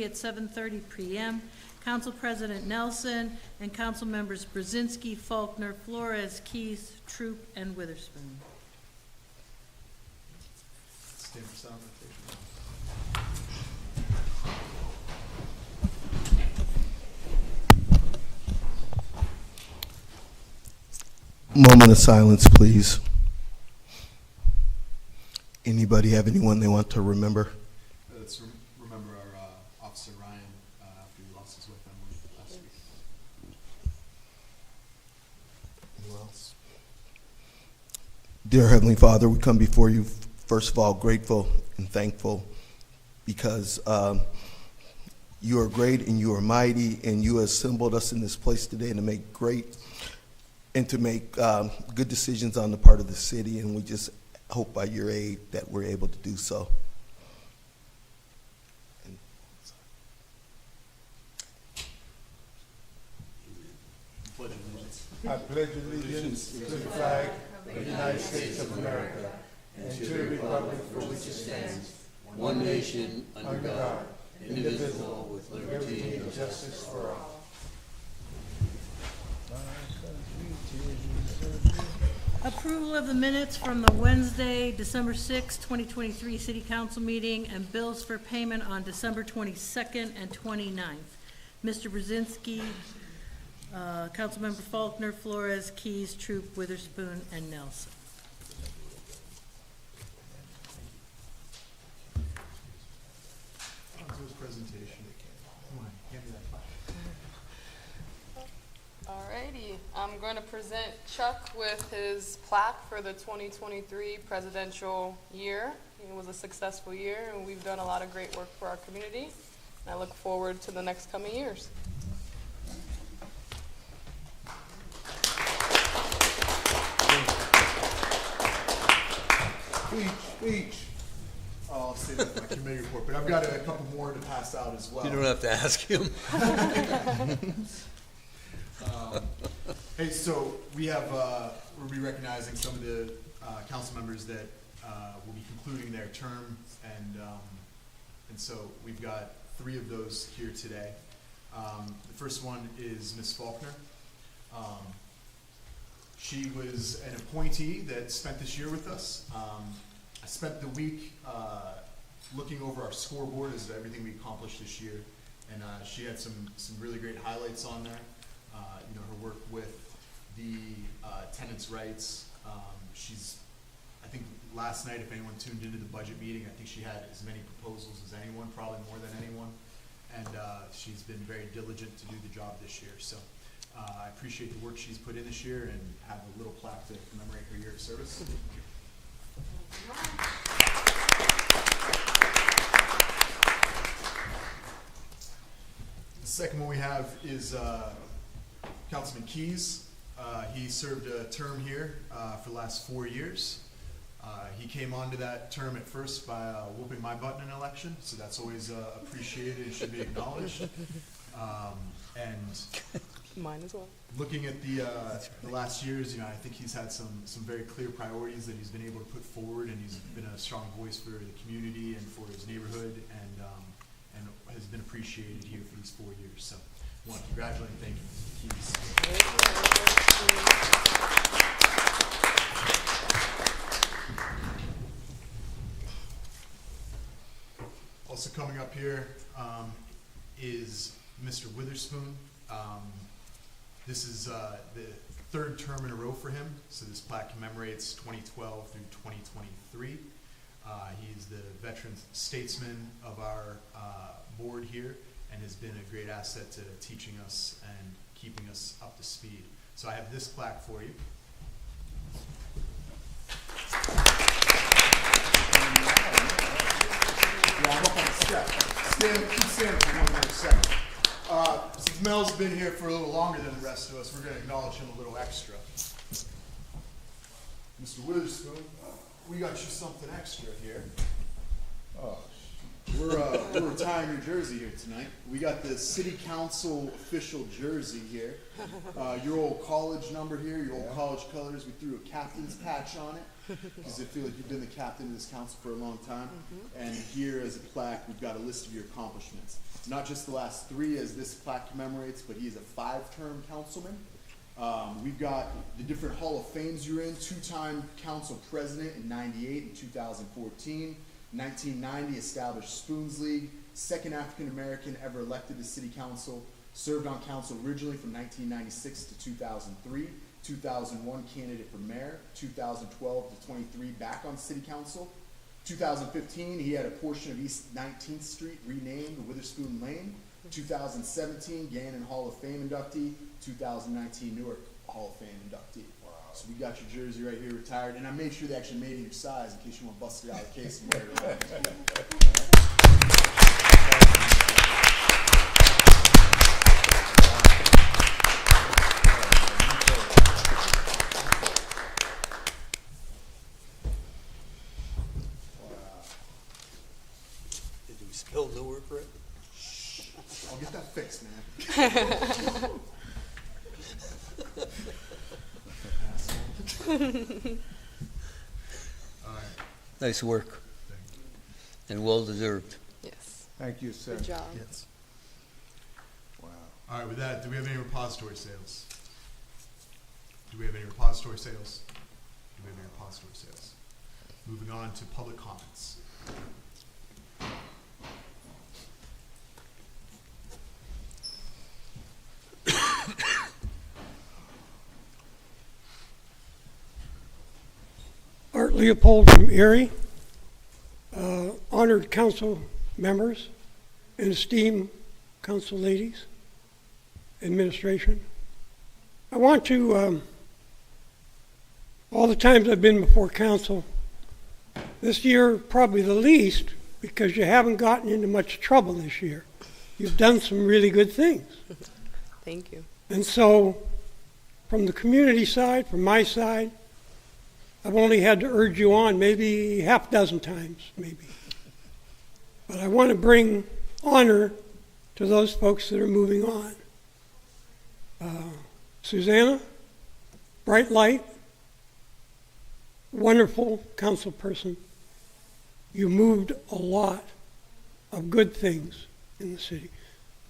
at 7:30 p.m. Council President Nelson and Council Members Brzezinski, Faulkner, Flores, Keys, Troop, and Witherspoon. Stand for salutation. Moment of silence, please. Anybody have anyone they want to remember? Let's remember our Officer Ryan after he lost his wife Emily last week. Anyone else? Dear Heavenly Father, we come before you, first of all, grateful and thankful because you are great and you are mighty, and you assembled us in this place today to make good decisions on the part of the city, and we just hope by your aid that we're able to do so. Pledge allegiance. I pledge allegiance to the flag of the United States of America and to the republic for which it stands, one nation, under God, indivisible, with liberty and justice for all. Approval of the minutes from the Wednesday, December 6, 2023 City Council meeting and bills for payment on December 22nd and 29th. Mr. Brzezinski, Councilmember Faulkner, Flores, Keys, Troop, Witherspoon, and Nelson. Presentation. Come on, hand me that plaque. Alrighty, I'm going to present Chuck with his plaque for the 2023 presidential year. It was a successful year, and we've done a lot of great work for our community. And I look forward to the next coming years. Speech. I'll say that in my committee report, but I've got a couple more to pass out as well. You don't have to ask him. Hey, so we have, we'll be recognizing some of the council members that will be concluding their term, and so we've got 3 of those here today. The first one is Ms. Faulkner. She was an appointee that spent this year with us. I spent the week looking over our scoreboard as to everything we accomplished this year, and she had some really great highlights on there. Her work with the tenants' rights. I think last night, if anyone tuned into the budget meeting, I think she had as many proposals as anyone, probably more than anyone, and she's been very diligent to do the job this year. So I appreciate the work she's put in this year, and have a little plaque to commemorate her year of service. The second one we have is Councilman Keys. He served a term here for the last 4 years. He came onto that term at first by whooping my butt in an election, so that's always appreciated and should be acknowledged. And Mine as well. looking at the last years, I think he's had some very clear priorities that he's been able to put forward, and he's been a strong voice for the community and for his neighborhood, and has been appreciated here for these 4 years. So I want to congratulate and thank you, Keys. Also coming up here is Mr. Witherspoon. This is the 3rd term in a row for him, so this plaque commemorates 2012 through 2023. He's the veteran statesman of our board here, and has been a great asset to teaching us and keeping us up to speed. So I have this plaque for you. Yeah, I'm up on the step. Keep standing for one more second. Since Mel's been here for a little longer than the rest of us, we're going to acknowledge him a little extra. Mr. Witherspoon, we got you something extra here. Oh, We're retiring your jersey here tonight. We got the city council official jersey here. Your old college number here, your old college colors. We threw a captain's patch on it. because I feel like you've been the captain of this council for a long time. And here as a plaque, we've got a list of your accomplishments. Not just the last 3, as this plaque commemorates, but he is a 5-term councilman. We've got the different Hall of Fames you're in: 2-time council president in '98 and 2014. 1990 established Spoons League, 2nd African American ever elected to city council. Served on council originally from 1996 to 2003. 2001 candidate for mayor. 2012 to 23 back on city council. 2015 he had a portion of East 19th Street renamed Witherspoon Lane. 2017 Gannon Hall of Fame inductee. 2019 Newark Hall of Fame inductee. Wow. So we got your jersey right here retired, and I made sure they actually made it your size in case you want to bust it out of the case and wear it around. Did we spell Newark right? I'll get that fixed, man. All right. Nice work. And well deserved. Yes. Thank you, sir. Good job. Yes. Wow. All right, with that, do we have any repository sales? Do we have any repository sales? Do we have any repository sales? Moving on to public comments. Art Leopold from Erie, honored council members and esteemed council ladies, administration. I want to, all the times I've been before council, this year probably the least, because you haven't gotten into much trouble this year. You've done some really good things. Thank you. And so, from the community side, from my side, I've only had to urge you on maybe half a dozen times, maybe. But I want to bring honor to those folks that are moving on. Susanna, bright light, wonderful council person. You moved a lot of good things in the city.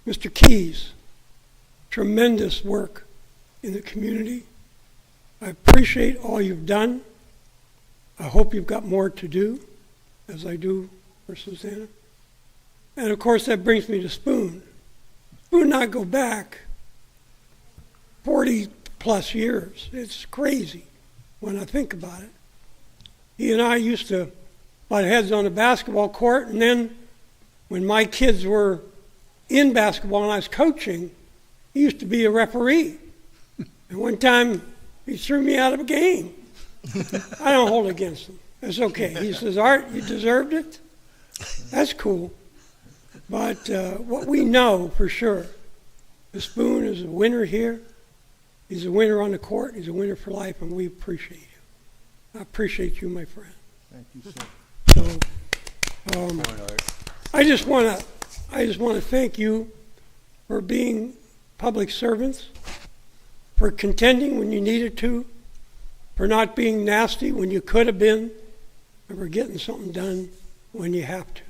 Mr. Keys, tremendous work in the community. I appreciate all you've done. I hope you've got more to do, as I do for Susanna. And of course, that brings me to Spoon. Spoon and I go back 40 plus years. It's crazy when I think about it. He and I used to butt heads on the basketball court, and then when my kids were in basketball and I was coaching, he used to be a referee. And one time, he threw me out of a game. I don't hold it against him. It's okay. He says, Art, you deserved it. That's cool. But what we know for sure, the Spoon is a winner here. He's a winner on the court. He's a winner for life, and we appreciate you. I appreciate you, my friend. Thank you, sir. So Come on, Art. I just want to thank you for being public servants, for contending when you needed to, for not being nasty when you could have been, and for getting something done when you have to.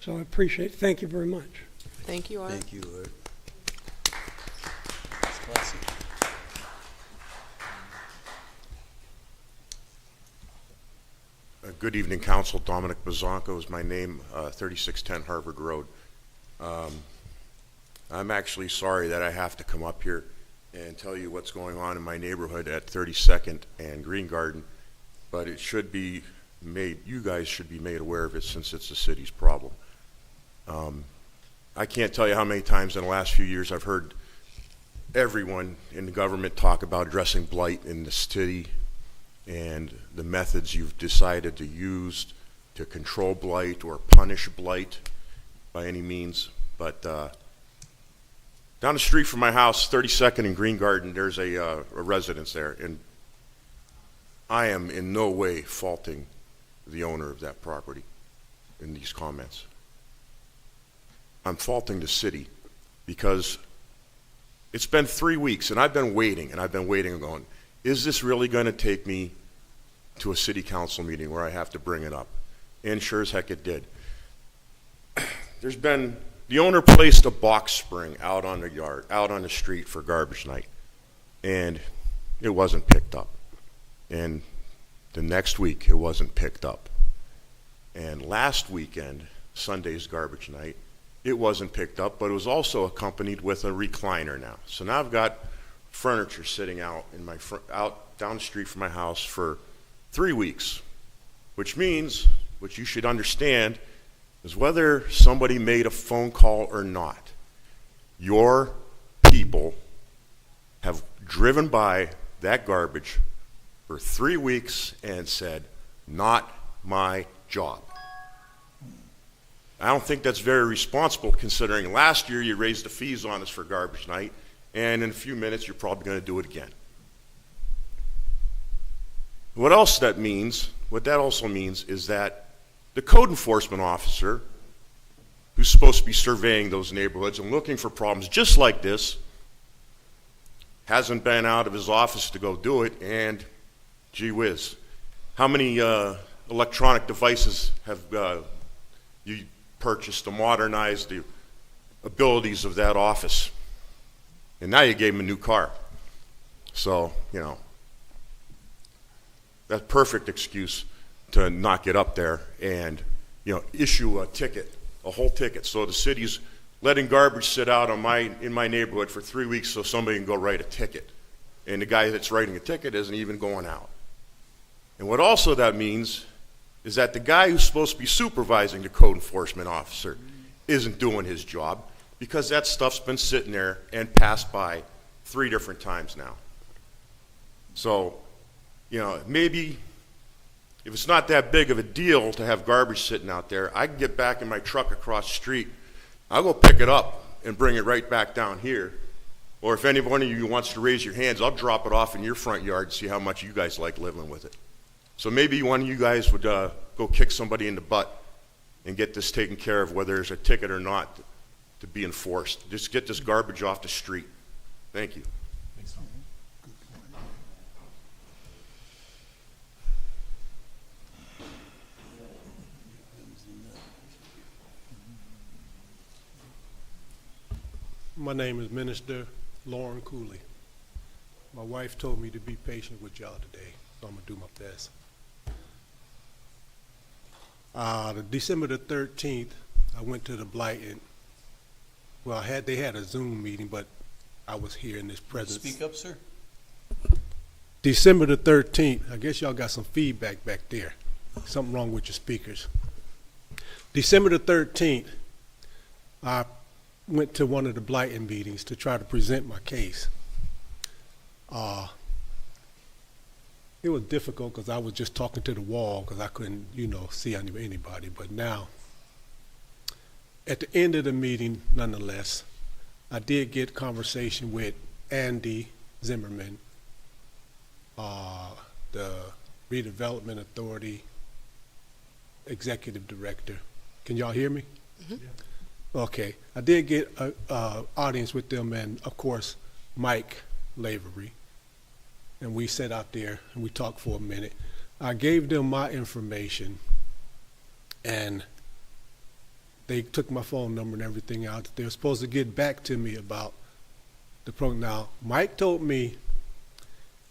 So I appreciate it. Thank you very much. Thank you, Art. Thank you, Art. It's classy. Good evening, Council. Dominic Bazanco is my name, 3610 Harvard Road. I'm actually sorry that I have to come up here and tell you what's going on in my neighborhood at 32nd and Green Garden, but it should be made, you guys should be made aware of it since it's the city's problem. I can't tell you how many times in the last few years I've heard everyone in the government talk about addressing blight in the city and the methods you've decided to use to control blight or punish blight by any means. But down the street from my house, 32nd and Green Garden, there's a residence there, and I am in no way faulting the owner of that property in these comments. I'm faulting the city because it's been 3 weeks and I've been waiting and going, is this really going to take me to a city council meeting where I have to bring it up. And sure as heck it did. The owner placed a box spring out on the street for garbage night, and it wasn't picked up. And the next week, it wasn't picked up. And last weekend, Sunday's garbage night, it wasn't picked up, but it was also accompanied with a recliner now. So now I've got furniture sitting out out down the street from my house for 3 weeks, which means, what you should understand, is whether somebody made a phone call or not, your people have driven by that garbage for 3 weeks and said, not my job. I don't think that's very responsible, considering last year you raised the fees on us for garbage night, and in a few minutes you're probably going to do it again. What that also means is that the code enforcement officer, who's supposed to be surveying those neighborhoods and looking for problems just like this, hasn't been out of his office to go do it, and gee whiz, how many electronic devices have you purchased to modernize the abilities of that office? And now you gave him a new car. So, that's perfect excuse to not get up there and, issue a ticket, a whole ticket. So the city's letting garbage sit out in my neighborhood for 3 weeks so somebody can go write a ticket. And the guy that's writing a ticket isn't even going out. And what also that means is that the guy who's supposed to be supervising the code enforcement officer isn't doing his job, because that stuff's been sitting there and passed by 3 different times now. So, maybe if it's not that big of a deal to have garbage sitting out there, I can get back in my truck across the street. I'll go pick it up and bring it right back down here. Or if any one of you wants to raise your hands, I'll drop it off in your front yard and see how much you guys like living with it. So maybe one of you guys would go kick somebody in the butt and get this taken care of, whether there's a ticket or not, to be enforced. Just get this garbage off the street. Thank you. Thanks, Tom. My name is Minister Lauren Cooley. My wife told me to be patient with y'all today, so I'm gonna do my best. December the 13th, I went to the Blighton. Well, they had a Zoom meeting, but I was here in this presence. Speak up, sir. December the 13th, I guess y'all got some feedback back there. Something wrong with your speakers. December the 13th, I went to one of the Blighton meetings to try to present my case. It was difficult because I was just talking to the wall because I couldn't, see anybody. But now, at the end of the meeting, nonetheless, I did get conversation with Andy Zimmerman, the Redevelopment Authority Executive Director. Can y'all hear me? Mm-hmm. Yeah. Okay. I did get an audience with them, and, of course, Mike Lavery. And we sat out there and we talked for a minute. I gave them my information, and they took my phone number and everything out. They were supposed to get back to me about the program. Now, Mike told me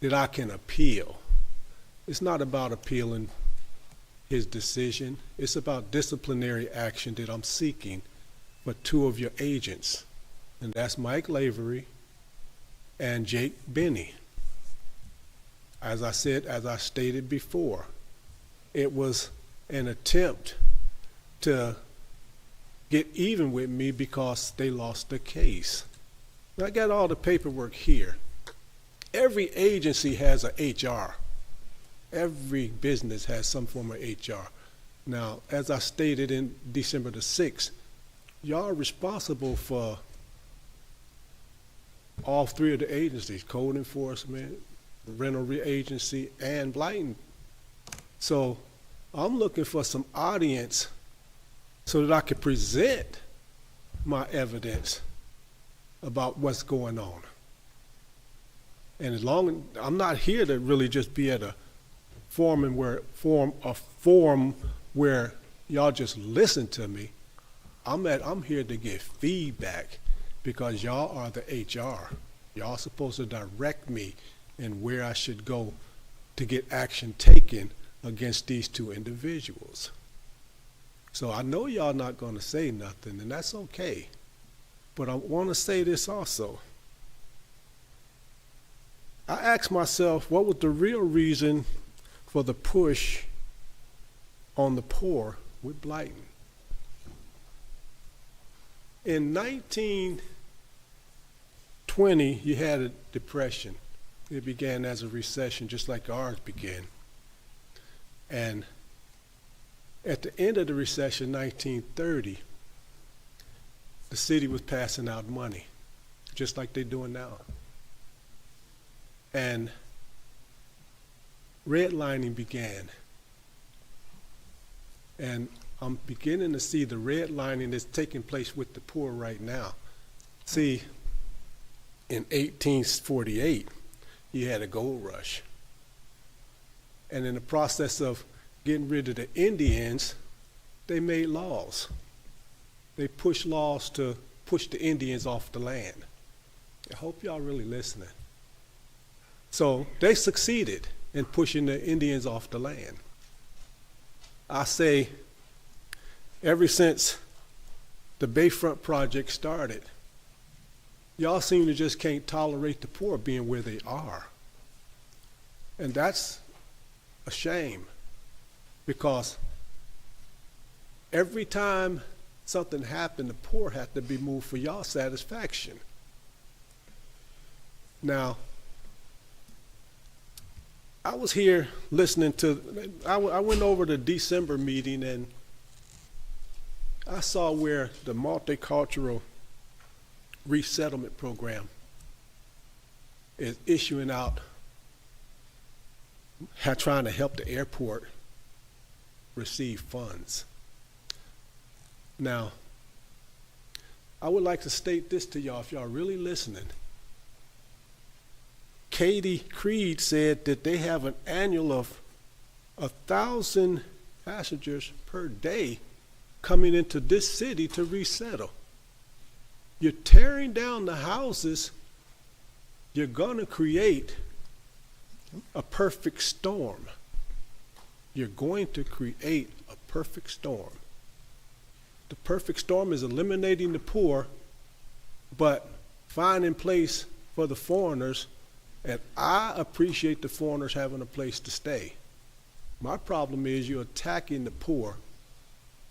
that I can appeal. It's not about appealing his decision. It's about disciplinary action that I'm seeking for 2 of your agents, and that's Mike Lavery and Jake Benny. As I stated before, it was an attempt to get even with me because they lost the case. I got all the paperwork here. Every agency has a HR. Every business has some form of HR. Now, as I stated in December the 6th, y'all are responsible for all 3 of the agencies, code enforcement, rental agency, and Blighton. So I'm looking for some audience so that I can present my evidence about what's going on. And I'm not here to really just be at a form where y'all just listen to me. I'm here to get feedback because y'all are the HR. Y'all supposed to direct me in where I should go to get action taken against these two individuals. So I know y'all not going to say nothing, and that's okay. But I want to say this also. I asked myself, what was the real reason for the push on the poor with blighting? In 1920, you had a depression. It began as a recession, just like ours began. And at the end of the recession, 1930, the city was passing out money, just like they're doing now. And redlining began. And I'm beginning to see the redlining that's taking place with the poor right now. See, in 1848, you had a gold rush. And in the process of getting rid of the Indians, they made laws. They pushed laws to push the Indians off the land. I hope y'all really listening. So they succeeded in pushing the Indians off the land. I say, ever since the Bayfront Project started, y'all seem to just can't tolerate the poor being where they are. And that's a shame, because every time something happened, the poor had to be moved for y'all satisfaction. Now, I was here listening to, I went over the December meeting, and I saw where the multicultural resettlement program is issuing out, trying to help the airport receive funds. Now, I would like to state this to y'all if y'all really listening. Katie Creed said that they have an annual of 1,000 passengers per day coming into this city to resettle. You're tearing down the houses, you're going to create a perfect storm. You're going to create a perfect storm. The perfect storm is eliminating the poor, but finding place for the foreigners, and I appreciate the foreigners having a place to stay. My problem is you're attacking the poor.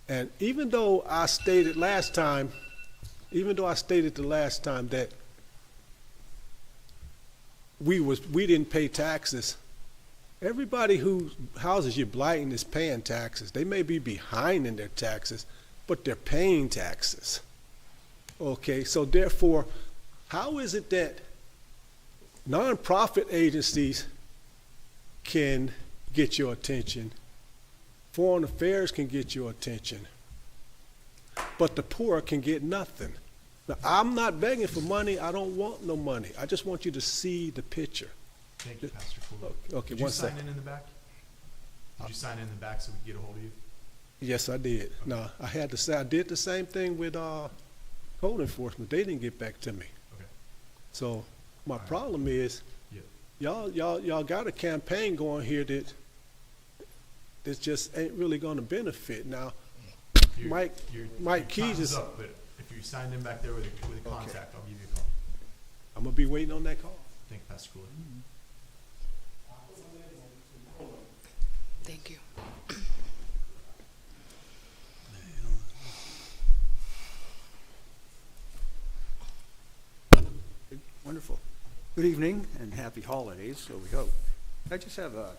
And even though I stated the last time that we didn't pay taxes, everybody whose houses you're blighting is paying taxes. They may be behind in their taxes, but they're paying taxes. Okay, so therefore, how is it that nonprofit agencies can get your attention, foreign affairs can get your attention, but the poor can get nothing? Now, I'm not begging for money. I don't want no money. I just want you to see the picture. Thank you, Pastor Cooley. Okay, Did you one sign second. in the back? Did you sign in the back so we can get a hold of you? Yes, I did. No, I had to say I did the same thing with code enforcement. They didn't get back to me. Okay. So my All right. problem is, Yeah. y'all got a campaign going here that just ain't really going to benefit. Now, Mike Keys is is. up, but if you signed in back there with a contact, I'll give you a call. I'm gonna be waiting on that call. Thank you, Pastor Cooley. Thank you. Wonderful. Good evening and happy holidays, so we hope. I just have a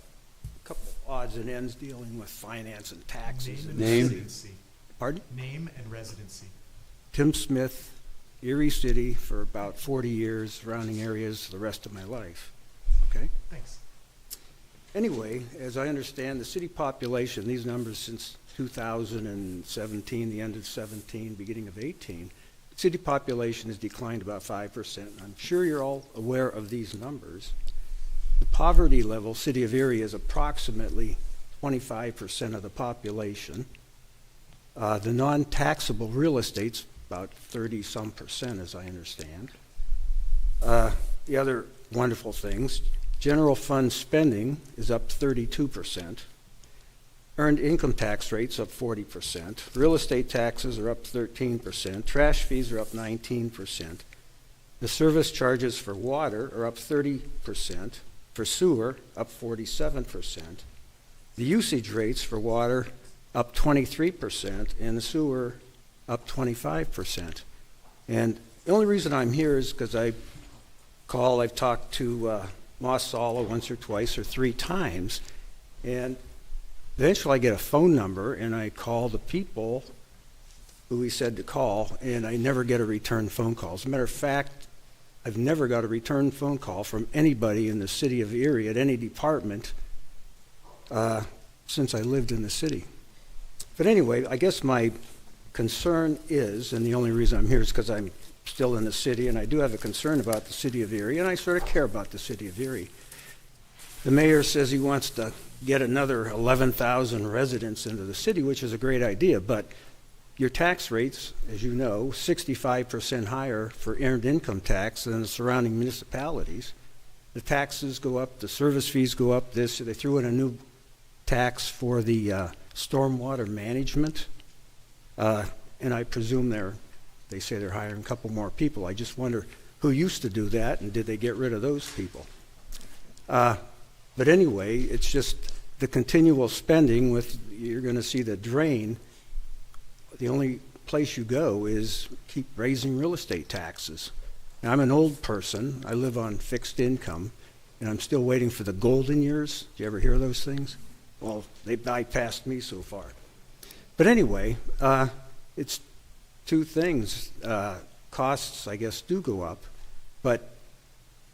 couple odds and ends dealing with finance and taxes in the Name. city. Residency. Pardon? Name and residency. Tim Smith, Erie City for about 40 years, surrounding areas the rest of my life. Okay? Thanks. Anyway, as I understand, the city population, these numbers since 2017, the end of 17, beginning of 18, city population has declined about 5%. I'm sure you're all aware of these numbers. The poverty level, City of Erie is approximately 25% of the population. The non-taxable real estate's about 30-some%, as I understand. The other wonderful things, general fund spending is up 32%. Earned income tax rates up 40%. Real estate taxes are up 13%. Trash fees are up 19%. The service charges for water are up 30%. For sewer, up 47%. The usage rates for water up 23%, and the sewer up 25%. And the only reason I'm here is because I've talked to Moss Sala once or twice or 3 times, and eventually I get a phone number, and I call the people who he said to call, and I never get a return phone call. As a matter of fact, I've never got a return phone call from anybody in the city of Erie at any department since I lived in the city. But anyway, I guess my concern is, and the only reason I'm here is because I'm still in the city, and I do have a concern about the city of Erie, and I sort of care about the city of Erie. The mayor says he wants to get another 11,000 residents into the city, which is a great idea, but your tax rates, as you know, 65% higher for earned income tax than the surrounding municipalities. The taxes go up, the service fees go up. They threw in a new tax for the stormwater management, and I presume they say they're hiring a couple more people. I just wonder who used to do that, and did they get rid of those people? But anyway, it's just the continual spending you're going to see the drain. The only place you go is keep raising real estate taxes. Now, I'm an old person. I live on fixed income, and I'm still waiting for the golden years. Do you ever hear those things? Well, they bypassed me so far. But anyway, it's 2 things. Costs, I guess, do go up, but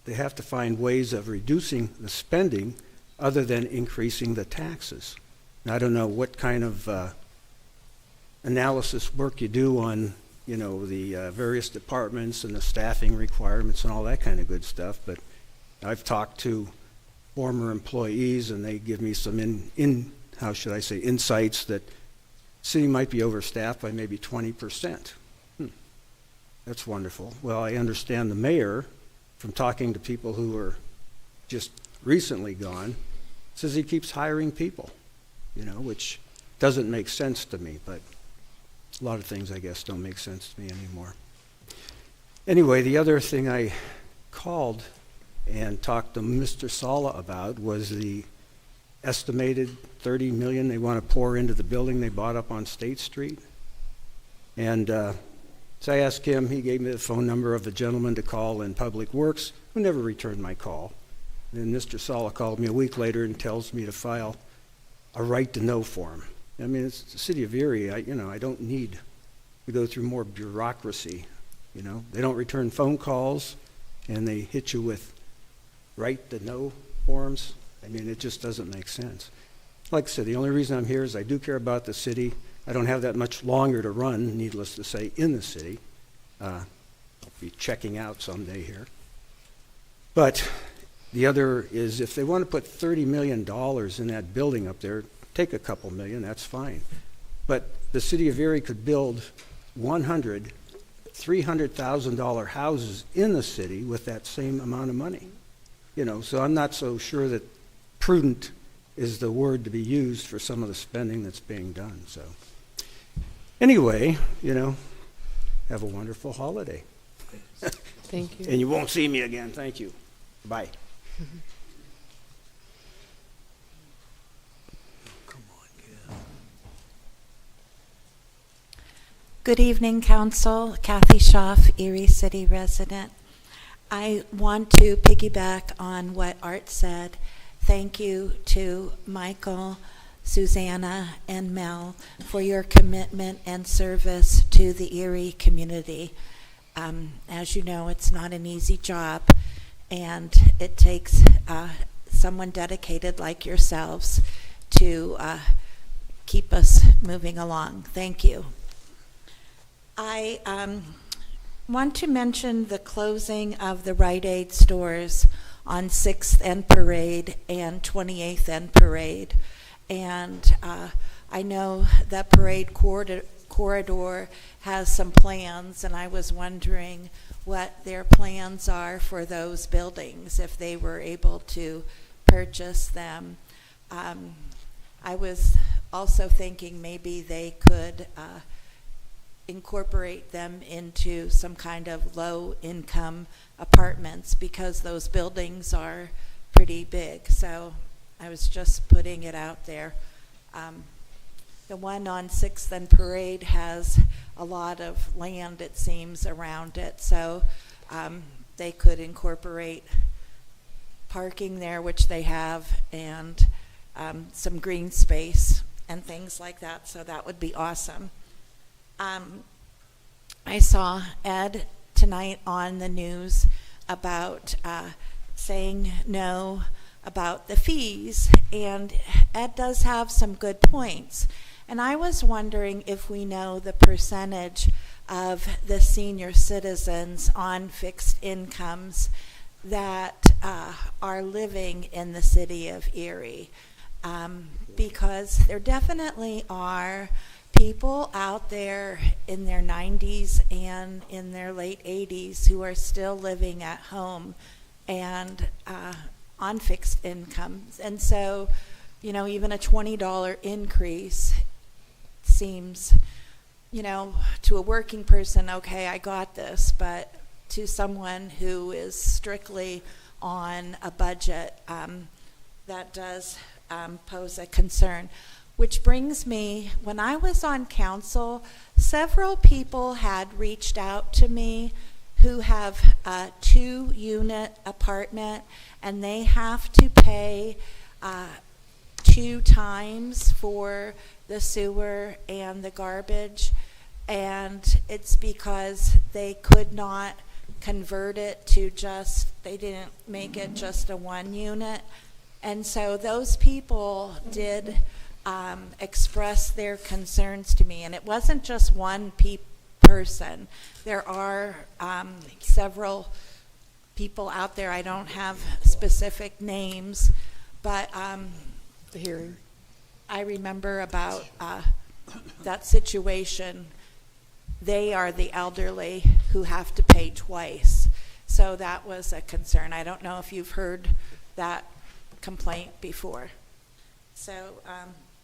they have to find ways of reducing the spending other than increasing the taxes. Now, I don't know what kind of analysis work you do on, the various departments and the staffing requirements and all that kind of good stuff, but I've talked to former employees, and they give me some insights that city might be overstaffed by maybe 20%. That's wonderful. Well, I understand the mayor, from talking to people who are just recently gone, says he keeps hiring people, which doesn't make sense to me, but a lot of things, I guess, don't make sense to me anymore. Anyway, the other thing I called and talked to Mr. Sala about was the estimated $30 million they want to pour into the building they bought up on State Street. And so I asked him, he gave me the phone number of the gentleman to call in Public Works, who never returned my call. And then Mr. Sala called me a week later and tells me to file a right to know form. I mean, it's the city of Erie. I don't need to go through more bureaucracy. They don't return phone calls, and they hit you with right to know forms. I mean, it just doesn't make sense. Like I said, the only reason I'm here is I do care about the city. I don't have that much longer to run, needless to say, in the city. I'll be checking out someday here. But the other is, if they want to put $30 million in that building up there, take a couple million, that's fine. But the city of Erie could build 100 $300,000 houses in the city with that same amount of money. So I'm not so sure that prudent is the word to be used for some of the spending that's being done. So anyway, have a wonderful holiday. Thank you. And you won't see me again. Thank you. Bye. Good evening, Council. Kathy Schaff, Erie City resident. I want to piggyback on what Art said. Thank you to Michael, Susanna, and Mel for your commitment and service to the Erie community. As you know, it's not an easy job, and it takes someone dedicated like yourselves to keep us moving along. Thank you. I want to mention the closing of the Rite Aid stores on 6th and Parade and 28th and Parade. And I know that Parade corridor has some plans, and I was wondering what their plans are for those buildings, if they were able to purchase them. I was also thinking maybe they could incorporate them into some kind of low-income apartments, because those buildings are pretty big. So I was just putting it out there. The one on 6th and Parade has a lot of land, it seems, around it. So they could incorporate parking there, which they have, and some green space and things like that. So that would be awesome. I saw Ed tonight on the news about saying no about the fees, and Ed does have some good points. And I was wondering if we know the percentage of the senior citizens on fixed incomes that are living in the city of Erie. Because there definitely are people out there in their 90s and in their late 80s who are still living at home and on fixed incomes. And so, you know, even a $20 increase seems, you know, to a working person, okay, I got this, but to someone who is strictly on a budget, that does pose a concern. Which brings me, when I was on council, several people had reached out to me who have a 2-unit apartment, and they have to pay 2 times for the sewer and the garbage, and it's because they could not convert it to they didn't make it just a 1 unit. And so those people did express their concerns to me, and it wasn't just one person. There are several people out there. I don't have specific names, but The hearing. I remember about that situation. They are the elderly who have to pay twice. So that was a concern. I don't know if you've heard that complaint before. So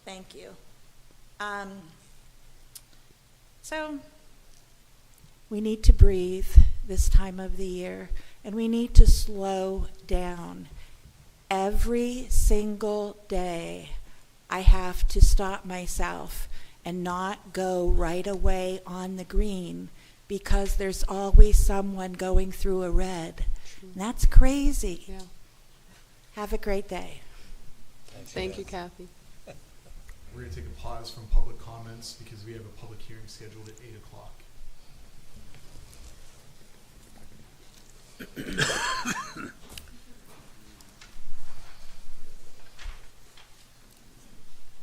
thank you. So we need to breathe this time of the year, and we need to slow down. Every single day I have to stop myself and not go right away on the green, because there's always someone going through a red. And that's crazy. Yeah. Have a great day. Thank you, Kathy. We're going to take a pause from public comments because we have a public hearing scheduled at 8 o'clock.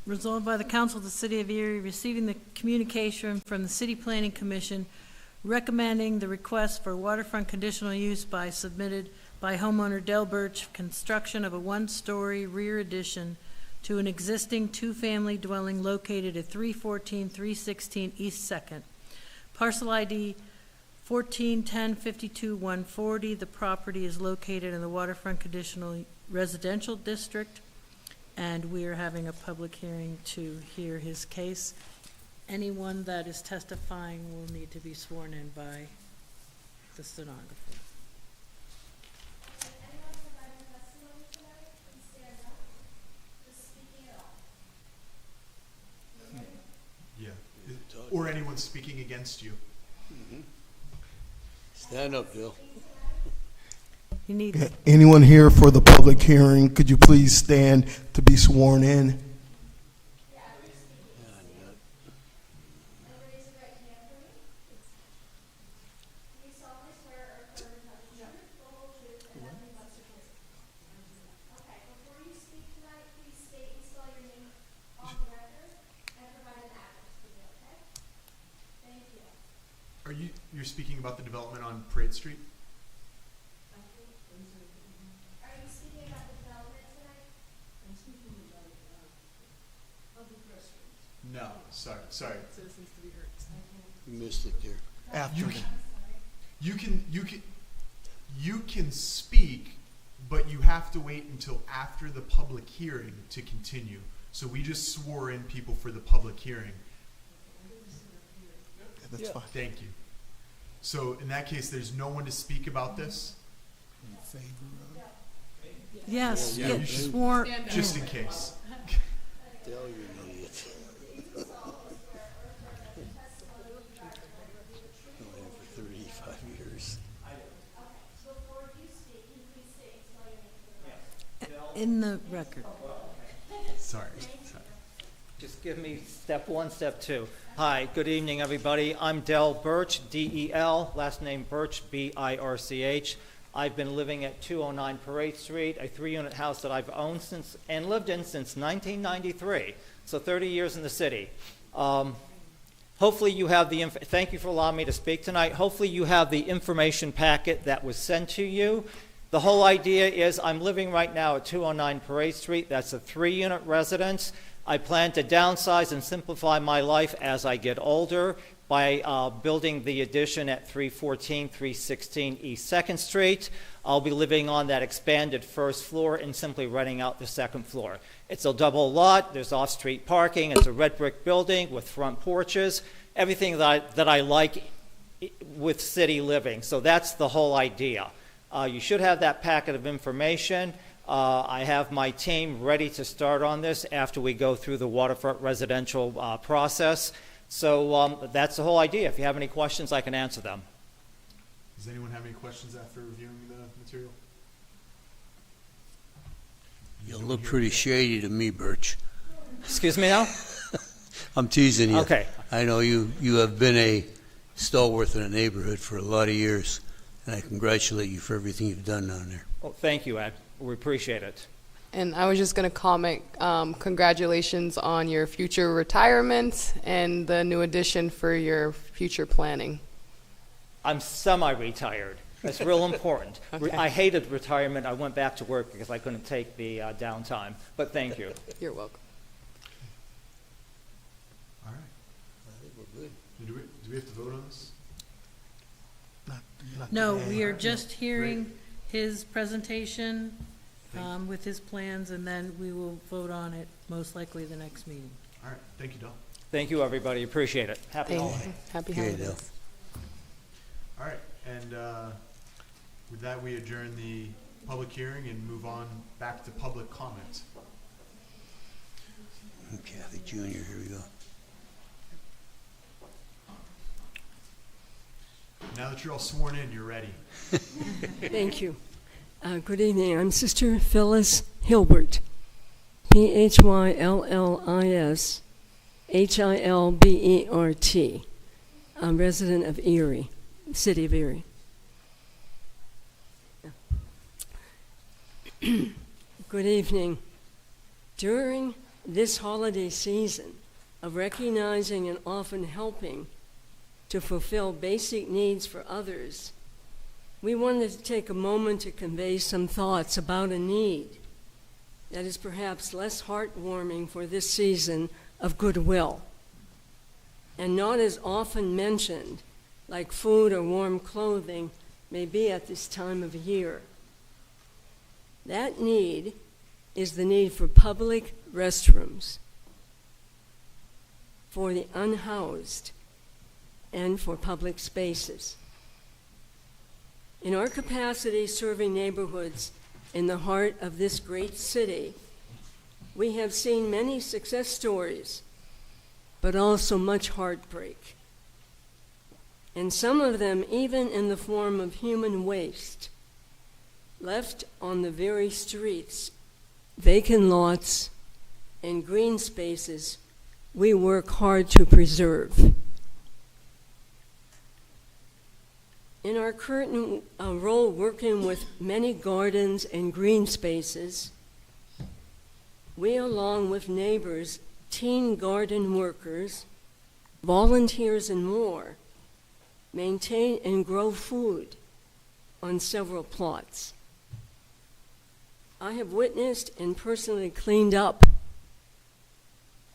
Resolved by the Council of the City of Erie, receiving the communication from the City Planning Commission recommending the request for waterfront conditional use submitted by homeowner Del Birch, construction of a 1-story rear addition to an existing 2-family dwelling located at 316 East 2nd. Parcel ID 141052-140. The property is located in the waterfront conditional residential district, and we are having a public hearing to hear his case. Anyone that is testifying will need to be sworn in by the stenographer. Yeah. Or anyone speaking against you. Stand up, Bill. You need, Anyone here for the public hearing, could you please stand to be sworn in? You're speaking about the development on Parade Street? No, sorry. Citizens to be heard. You missed it there. After that. You can speak, but you have to wait until after the public hearing to continue. So we just swore in people for the public hearing. That's fine. Thank you. So in that case, there's no one to speak about this, Yes, Yeah, get you should- sworn. just in case. Tell you an idiot. Known him for 35 years. In the record. Sorry. Just give me step one, step two. Hi, good evening, everybody. I'm Del Birch, D-E-L, last name Birch, B-I-R-C-H. I've been living at 209 Parade Street, a 3-unit house that I've owned since and lived in since 1993, so 30 years in the city. Hopefully you have the, thank you for allowing me to speak tonight. Hopefully you have the information packet that was sent to you. The whole idea is I'm living right now at 209 Parade Street. That's a 3-unit residence. I plan to downsize and simplify my life as I get older by building the addition at 314, 316 East 2nd Street. I'll be living on that expanded first floor and simply renting out the second floor. It's a double lot. There's off-street parking. It's a red brick building with front porches, everything that I like with city living. So that's the whole idea. You should have that packet of information. I have my team ready to start on this after we go through the waterfront residential process. So that's the whole idea. If you have any questions, I can answer them. Does anyone have any questions after reviewing the material? You look pretty shady to me, Birch. Excuse me now? I'm teasing you. Okay. I know you have been a stalwart in the neighborhood for a lot of years, and I congratulate you for everything you've done down there. Well, thank you, Ed. We appreciate it. And I was just going to comment, congratulations on your future retirement and the new addition for your future planning. I'm semi-retired. That's real important. Okay. I hated retirement. I went back to work because I couldn't take the downtime. But thank you. You're welcome. All right. I think we're good. Do we have to vote on this? No, we are just hearing his presentation with his plans, and then we will vote on it most likely the next meeting. All right. Thank you, Del. Thank you, everybody. Appreciate it. Happy Thank holidays. you. Happy Okay, holidays. Del. All right. And with that, we adjourn the public hearing and move on back to public comment. Kathy Jr., here we go. Now that you're all sworn in, you're ready. Thank you. Good evening. I'm Sister Phyllis Hilbert, Phyllis Hilbert. I'm resident of Erie, city of Erie. Good evening. During this holiday season of recognizing and often helping to fulfill basic needs for others, we wanted to take a moment to convey some thoughts about a need that is perhaps less heartwarming for this season of goodwill, and not as often mentioned, like food or warm clothing may be at this time of year. That need is the need for public restrooms for the unhoused and for public spaces. In our capacity serving neighborhoods in the heart of this great city, we have seen many success stories, but also much heartbreak. And some of them even in the form of human waste, left on the very streets, vacant lots, and green spaces we work hard to preserve. In our current role working with many gardens and green spaces, we, along with neighbors, teen garden workers, volunteers, and more, maintain and grow food on several plots. I have witnessed and personally cleaned up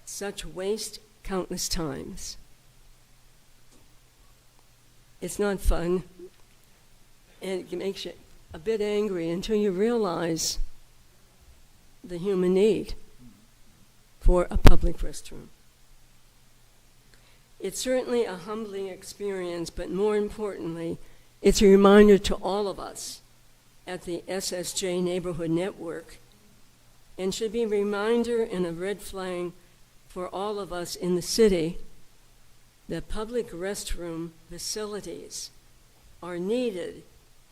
such waste countless times. It's not fun, and it makes you a bit angry until you realize the human need for a public restroom. It's certainly a humbling experience, but more importantly, it's a reminder to all of us at the SSJ Neighborhood Network, and should be a reminder and a red flag for all of us in the city that public restroom facilities are needed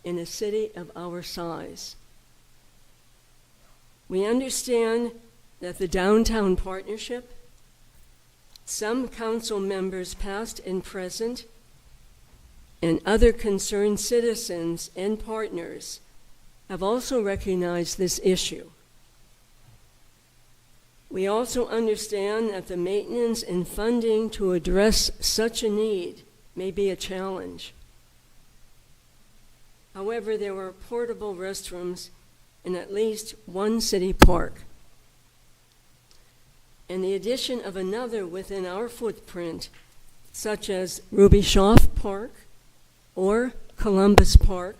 in a city of our size. We understand that the Downtown Partnership, some council members past and present, and other concerned citizens and partners have also recognized this issue. We also understand that the maintenance and funding to address such a need may be a challenge. However, there are portable restrooms in at least one city park. And the addition of another within our footprint, such as Ruby Schaaf Park or Columbus Park,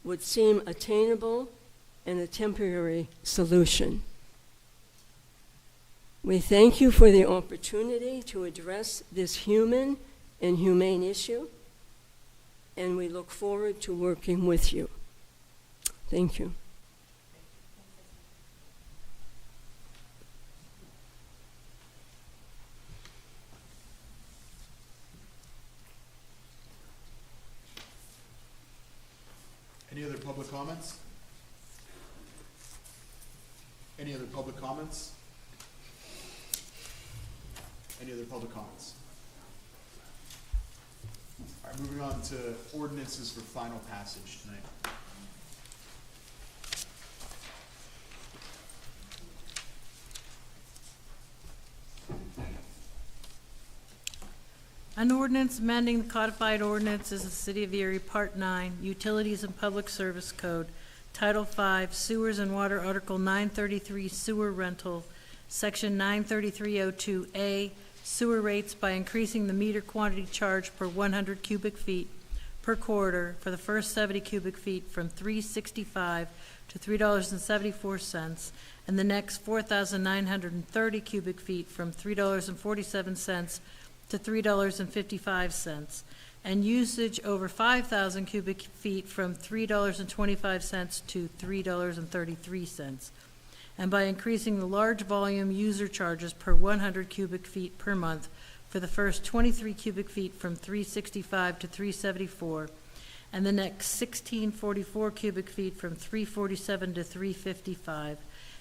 would seem attainable and a temporary solution. We thank you for the opportunity to address this human and humane issue, and we look forward to working with you. Thank you. Any other public comments? Any other public comments? Any other public comments? All right, moving on to ordinances for final passage tonight. An ordinance amending the codified ordinances of the City of Erie, Part 9, Utilities and Public Service Code, Title 5, Sewers and Water, Article 933, Sewer Rental, Section 93302A, Sewer Rates by increasing the meter quantity charge per 100 cubic feet per quarter for the first 70 cubic feet from $3.65 to $3.74, and the next 4,930 cubic feet from $3.47 to $3.55, and usage over 5,000 cubic feet from $3.25 to $3.33, and by increasing the large volume user charges per 100 cubic feet per month for the first 23 cubic feet from $3.65 to $3.74, and the next 1,644 cubic feet from $3.47 to $3.55,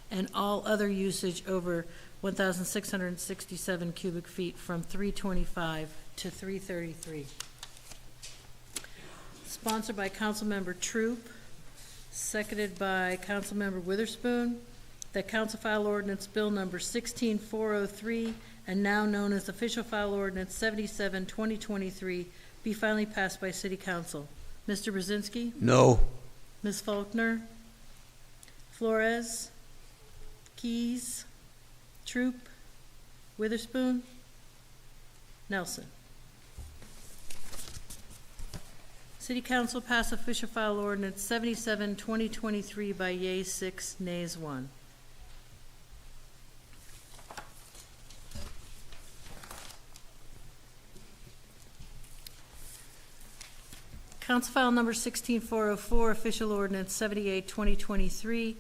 and all other usage over 1,667 cubic feet from $3.25 to $3.33. Sponsored by Councilmember Troop, seconded by Councilmember Witherspoon, that Council File Ordinance Bill Number 16403, and now known as Official File Ordinance 77, 2023, be finally passed by City Council. Mr. Brzezinski? No. Ms. Faulkner? Flores? Keys? Troop? Witherspoon? Nelson? City Council passed Official File Ordinance 77, 2023 by yeas 6, nays 1. Council File Number 16404, Official Ordinance 78, 2023,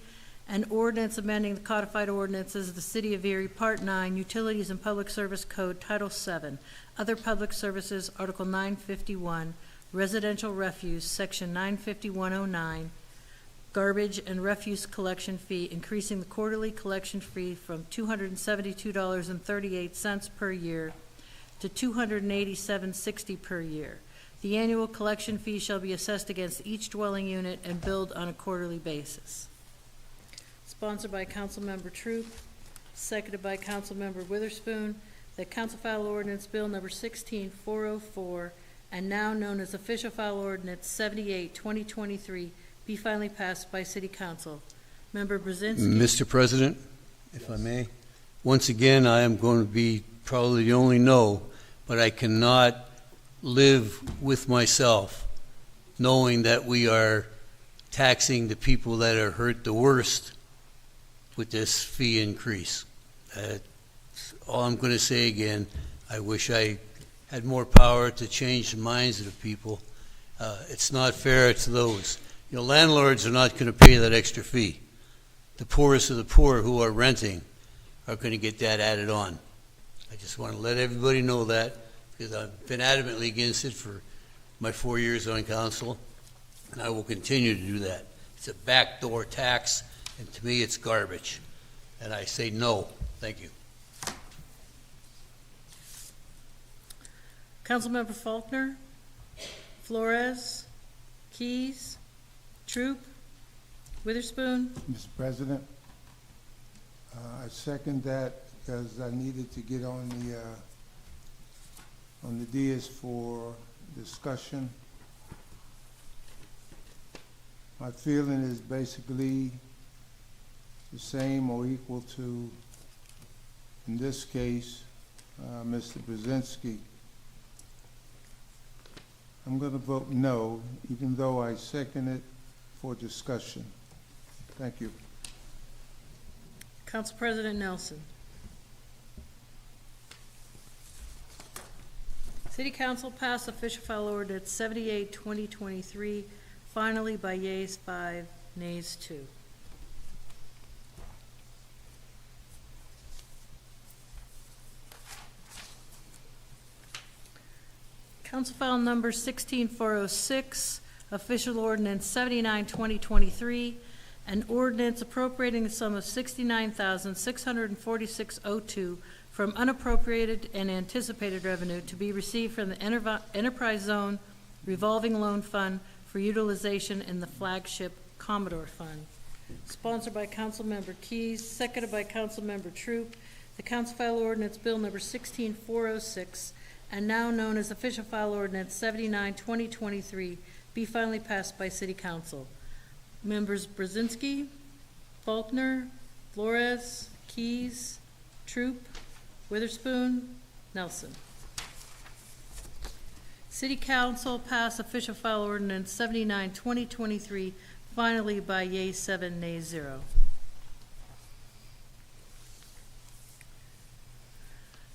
an ordinance amending the codified ordinances of the City of Erie, Part 9, Utilities and Public Service Code, Title 7, Other Public Services, Article 951, Residential Refuse, Section 95109, Garbage and Refuse Collection Fee, increasing the quarterly collection fee from $272.38 per year to $287.60 per year. The annual collection fee shall be assessed against each dwelling unit and billed on a quarterly basis. Sponsored by Councilmember Troop, seconded by Councilmember Witherspoon, that Council File Ordinance Bill Number 16404, and now known as Official File Ordinance 78, 2023, be finally passed by City Council. Member Brzezinski. Mr. President, if I may, once again, I am going to be probably the only no, but I cannot live with myself knowing that we are taxing the people that are hurt the worst with this fee increase. That's all I'm going to say again. I wish I had more power to change the minds of the people. It's not fair to those. You know, landlords are not going to pay that extra fee. The poorest of the poor who are renting are going to get that added on. I just want to let everybody know that, because I've been adamantly against it for my 4 years on council, and I will continue to do that. It's a backdoor tax, and to me, it's garbage. And I say no. Thank you. Councilmember Faulkner, Flores, Keys, Troop, Witherspoon. Mr. President, I second that because I needed to get on the dais for discussion. My feeling is basically the same or equal to, in this case, Mr. Brzezinski. I'm going to vote no, even though I second it for discussion. Thank you. Council President Nelson. City Council passed official file ordinance 78, 2023, finally by yeas 5, nays 2. Council file number 16406, official ordinance 79, 2023, an ordinance appropriating the sum of $69,646.02 from unappropriated and anticipated revenue to be received from the Enterprise Zone Revolving Loan Fund for utilization in the flagship Commodore Fund. Sponsored by Councilmember Keys, seconded by Councilmember Troop. The Council file ordinance bill number 16406, and now known as official file ordinance 79, 2023, be finally passed by City Council. Members Brzezinski, Faulkner, Flores, Keys, Troop, Witherspoon, Nelson. City Council passed official file ordinance 79, 2023, finally by yeas 7, nays 0.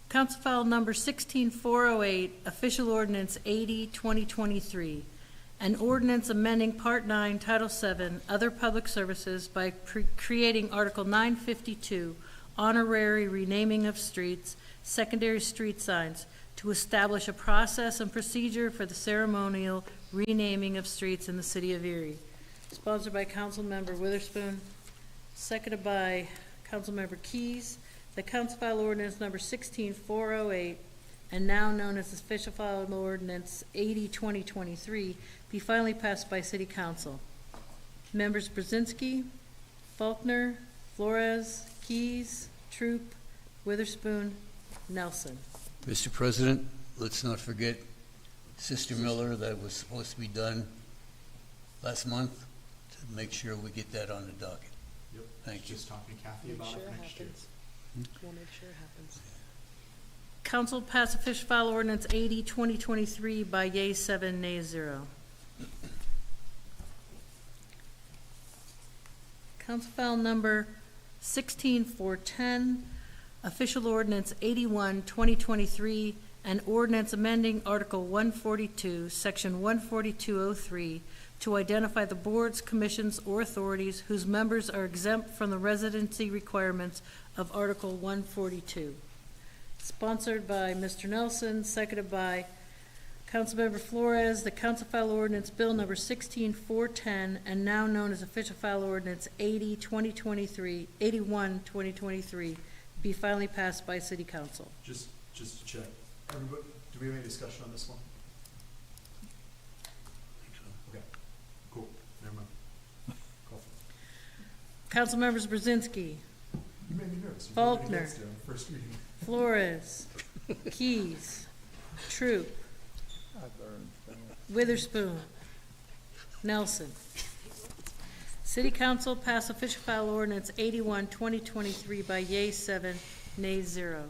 Council file number 16408, official ordinance 80, 2023, an ordinance amending Part 9, Title 7, Other Public Services by creating Article 952, honorary renaming of streets, secondary street signs, to establish a process and procedure for the ceremonial renaming of streets in the city of Erie. Sponsored by Councilmember Witherspoon, seconded by Councilmember Keys. The Council file ordinance number 16408, and now known as official file ordinance 80, 2023, be finally passed by City Council. Members Brzezinski, Faulkner, Flores, Keys, Troop, Witherspoon, Nelson. Mr. President, let's not forget Sister Miller, that was supposed to be done last month, to make sure we get that on the docket. Yep. Thank you. Just talking to Kathy about it for next year. We'll make sure it happens. Council passed official file ordinance 80, 2023 by yeas 7, nays 0. Council file number 16410, official ordinance 81, 2023, an ordinance amending Article 142, Section 14203, to identify the boards, commissions, or authorities whose members are exempt from the residency requirements of Article 142. Sponsored by Mr. Nelson, seconded by Councilmember Flores. The Council file ordinance bill number 16410, and now known as official file ordinance 80, 2023, 81, 2023, be finally passed by City Council. Just to check, everybody, do we have any discussion on this one? Okay, cool, never mind. Call for it. Council members Brzezinski, You made me nervous. You Faulkner. voted against it on the first reading. Flores, Keys, Troop, Witherspoon, Nelson. City Council passed official file ordinance 81, 2023 by yeas 7, nays 0.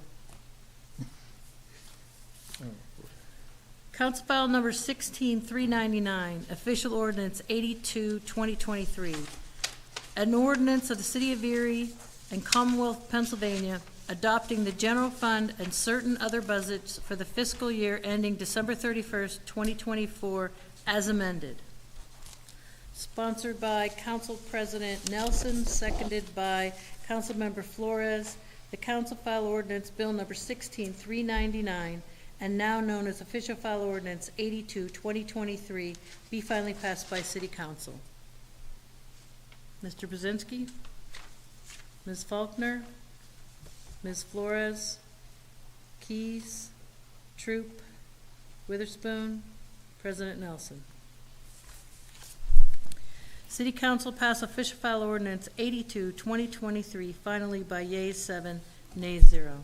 Council File Number 16399, Official Ordinance 82, 2023. An ordinance of the City of Erie and Commonwealth of Pennsylvania adopting the general fund and certain other budgets for the fiscal year ending December 31st, 2024, as amended. Sponsored by Council President Nelson, seconded by Councilmember Flores. The Council File Ordinance Bill Number 16399, and now known as Official File Ordinance 82, 2023, be finally passed by City Council. Mr. Brzezinski? Ms. Faulkner? Ms. Flores? Keys? Troop? Witherspoon? President Nelson. City Council passed Official File Ordinance 82, 2023, finally by yeas 7, nays 0.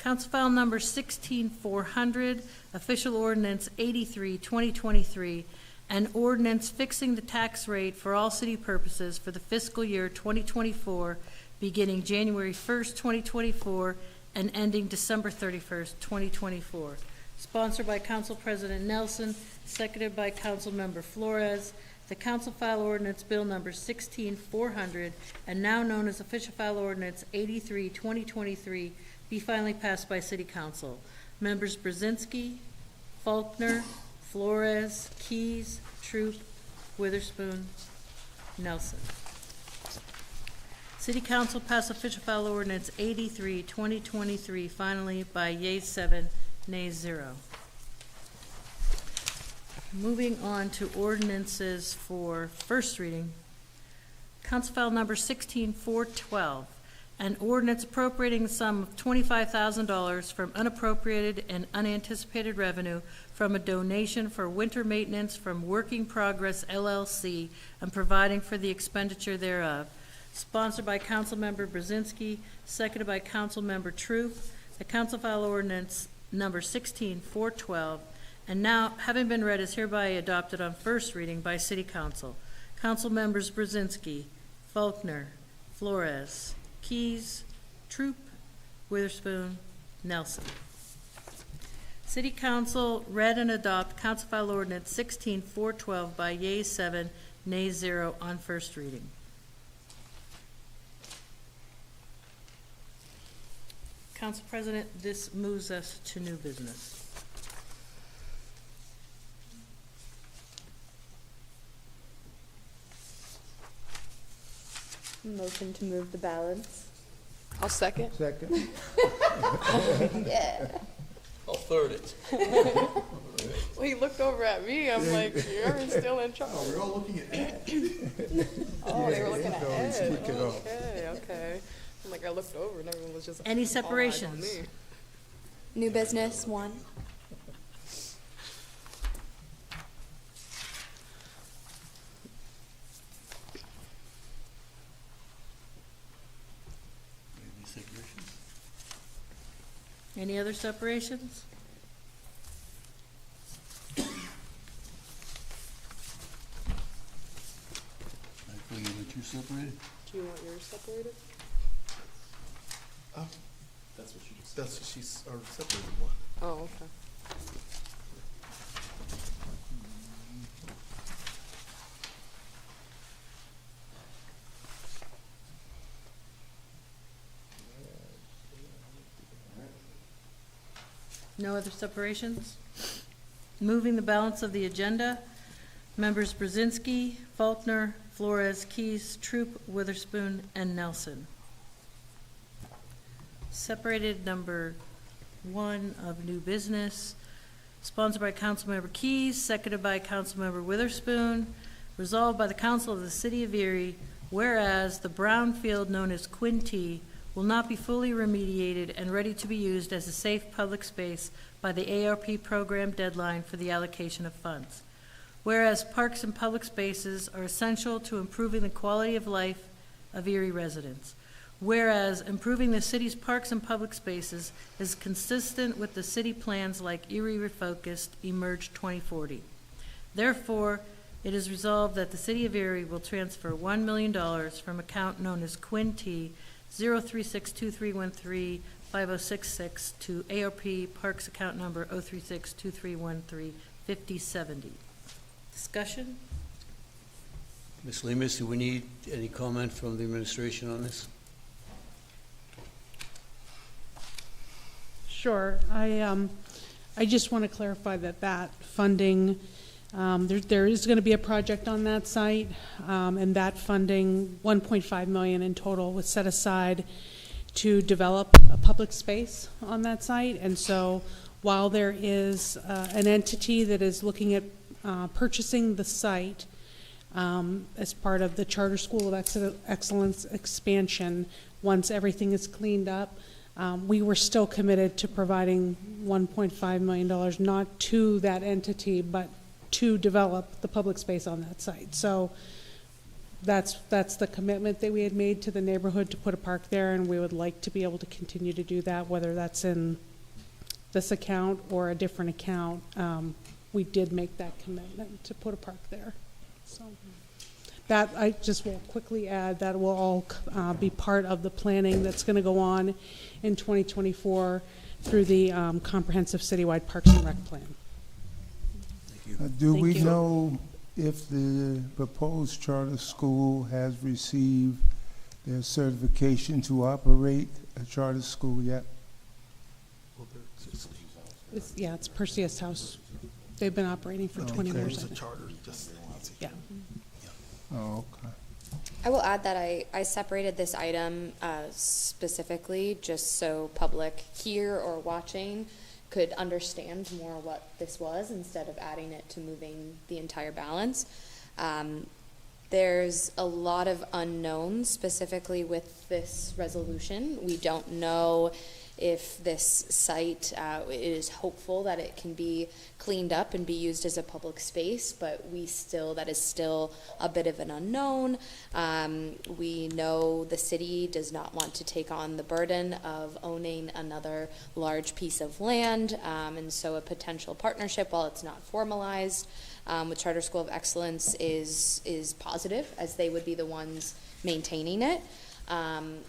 Council File Number 16400, Official Ordinance 83, 2023, an ordinance fixing the tax rate for all city purposes for the fiscal year 2024, beginning January 1st, 2024, and ending December 31st, 2024. Sponsored by Council President Nelson, seconded by Councilmember Flores. The Council File Ordinance Bill Number 16400, and now known as Official File Ordinance 83, 2023, be finally passed by City Council. Members Brzezinski, Faulkner, Flores, Keys, Troop, Witherspoon, Nelson. City Council passed Official File Ordinance 83, 2023, finally by yeas 7, nays 0. Moving on to ordinances for first reading. Council File Number 16412, an ordinance appropriating the sum of $25,000 from unappropriated and unanticipated revenue from a donation for winter maintenance from Working Progress LLC and providing for the expenditure thereof. Sponsored by Councilmember Brzezinski, seconded by Councilmember Troop. The Council File Ordinance Number 16412, and now, having been read, is hereby adopted on first reading by City Council. Council members Brzezinski, Faulkner, Flores, Keys, Troop, Witherspoon, Nelson. City Council read and adopt Council File Ordinance 16412 by yeas 7, nays 0 on first reading. Council President, this moves us to new business. Motion to move the balance. I'll second. Second. Yeah. I'll third it. Well, he looked over at me. I'm like, you're still in charge. Oh, we're all looking at Ed. Oh, they were looking at always Ed. kick it off. Okay, okay. I'm like, I looked over and everyone was just Any all eyes on separations? me. New business, 1. Any other separations? Do you want yours separated? Oh, That's what she just that's, she's our separated one. Oh, okay. No other separations? Moving the balance of the agenda, members Brzezinski, Faulkner, Flores, Keys, Troop, Witherspoon, and Nelson. Separated number 1 of new business, sponsored by Councilmember Keys, seconded by Councilmember Witherspoon. Resolved by the Council of the City of Erie, whereas the brownfield known as Quinty will not be fully remediated and ready to be used as a safe public space by the ARP program deadline for the allocation of funds. Whereas parks and public spaces are essential to improving the quality of life of Erie residents. Whereas improving the city's parks and public spaces is consistent with the city plans like Erie Refocused Emerge 2040. Therefore, it is resolved that the City of Erie will transfer $1 million from account known as Quinty 0362313-5066 to ARP Parks account number 0362313-5070. Discussion? Ms. Lemus, do we need any comment from the administration on this? Sure. I just want to clarify that funding, there is going to be a project on that site, and that funding, $1.5 million in total, was set aside to develop a public space on that site. And so while there is an entity that is looking at purchasing the site as part of the Charter School of Excellence expansion, once everything is cleaned up, we were still committed to providing $1.5 million, not to that entity, but to develop the public space on that site. So that's the commitment that we had made to the neighborhood to put a park there, and we would like to be able to continue to do that, whether that's in this account or a different account. We did make that commitment to put a park there. So that, I just will quickly add, that will all be part of the planning that's going to go on in 2024 through the comprehensive citywide Parks and Rec plan. Do Thank we you. know if the proposed charter school has received their certification to operate a charter school yet? It's Perseus House. They've been operating for 20 Okay. years. I It's a think. charter, just, Yeah. Oh, okay. I will add that I separated this item specifically just so public here or watching could understand more what this was instead of adding it to moving the entire balance. There's a lot of unknowns specifically with this resolution. We don't know if this site, it is hopeful that it can be cleaned up and be used as a public space, but that is still a bit of an unknown. We know the city does not want to take on the burden of owning another large piece of land, and so a potential partnership, while it's not formalized, with Charter School of Excellence is positive, as they would be the ones maintaining it.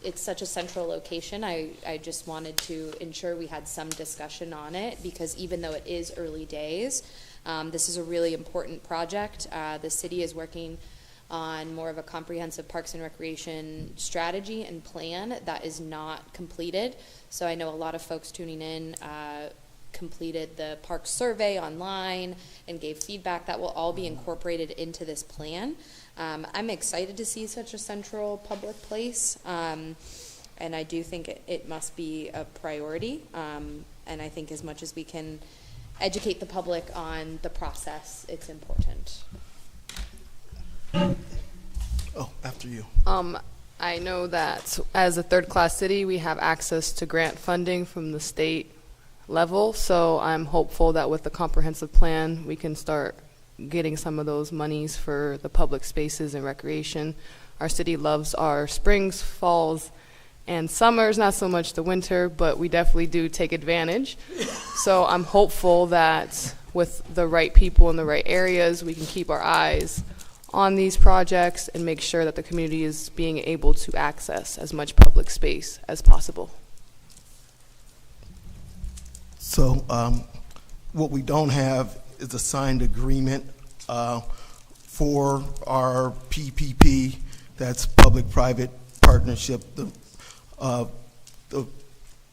It's such a central location. I just wanted to ensure we had some discussion on it, because even though it is early days, this is a really important project. The city is working on more of a comprehensive Parks and Recreation strategy and plan that is not completed. So I know a lot of folks tuning in completed the park survey online and gave feedback that will all be incorporated into this plan. I'm excited to see such a central public place, and I do think it must be a priority, and I think as much as we can educate the public on the process, it's important. oh, after you. I know that as a third-class city, we have access to grant funding from the state level, so I'm hopeful that with the comprehensive plan, we can start getting some of those monies for the public spaces and recreation. Our city loves our springs, falls, and summers, not so much the winter, but we definitely do take advantage. So I'm hopeful that with the right people in the right areas, we can keep our eyes on these projects and make sure that the community is being able to access as much public space as possible. So what we don't have is a signed agreement for our PPP, that's public-private partnership. The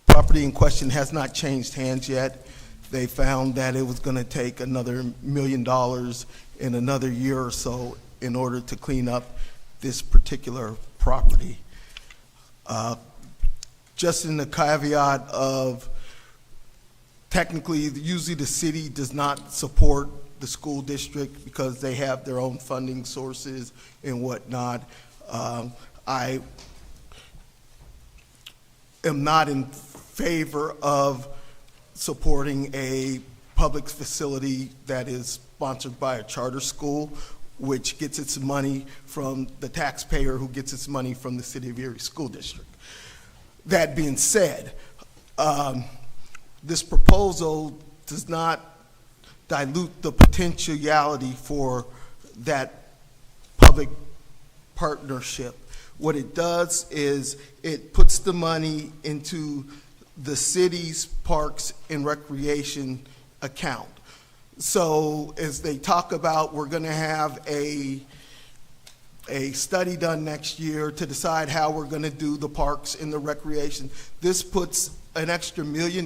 property in question has not changed hands yet. They found that it was going to take another $1 million in another year or so in order to clean up this particular property. Just in the caveat of, technically, usually the city does not support the school district because they have their own funding sources and whatnot. I am not in favor of supporting a public facility that is sponsored by a charter school, which gets its money from the taxpayer who gets its money from the City of Erie School District. That being said, this proposal does not dilute the potentiality for that public partnership. What it does is it puts the money into the city's parks and recreation account. So as they talk about, we're going to have a study done next year to decide how we're going to do the parks and the recreation. This puts an extra $1 million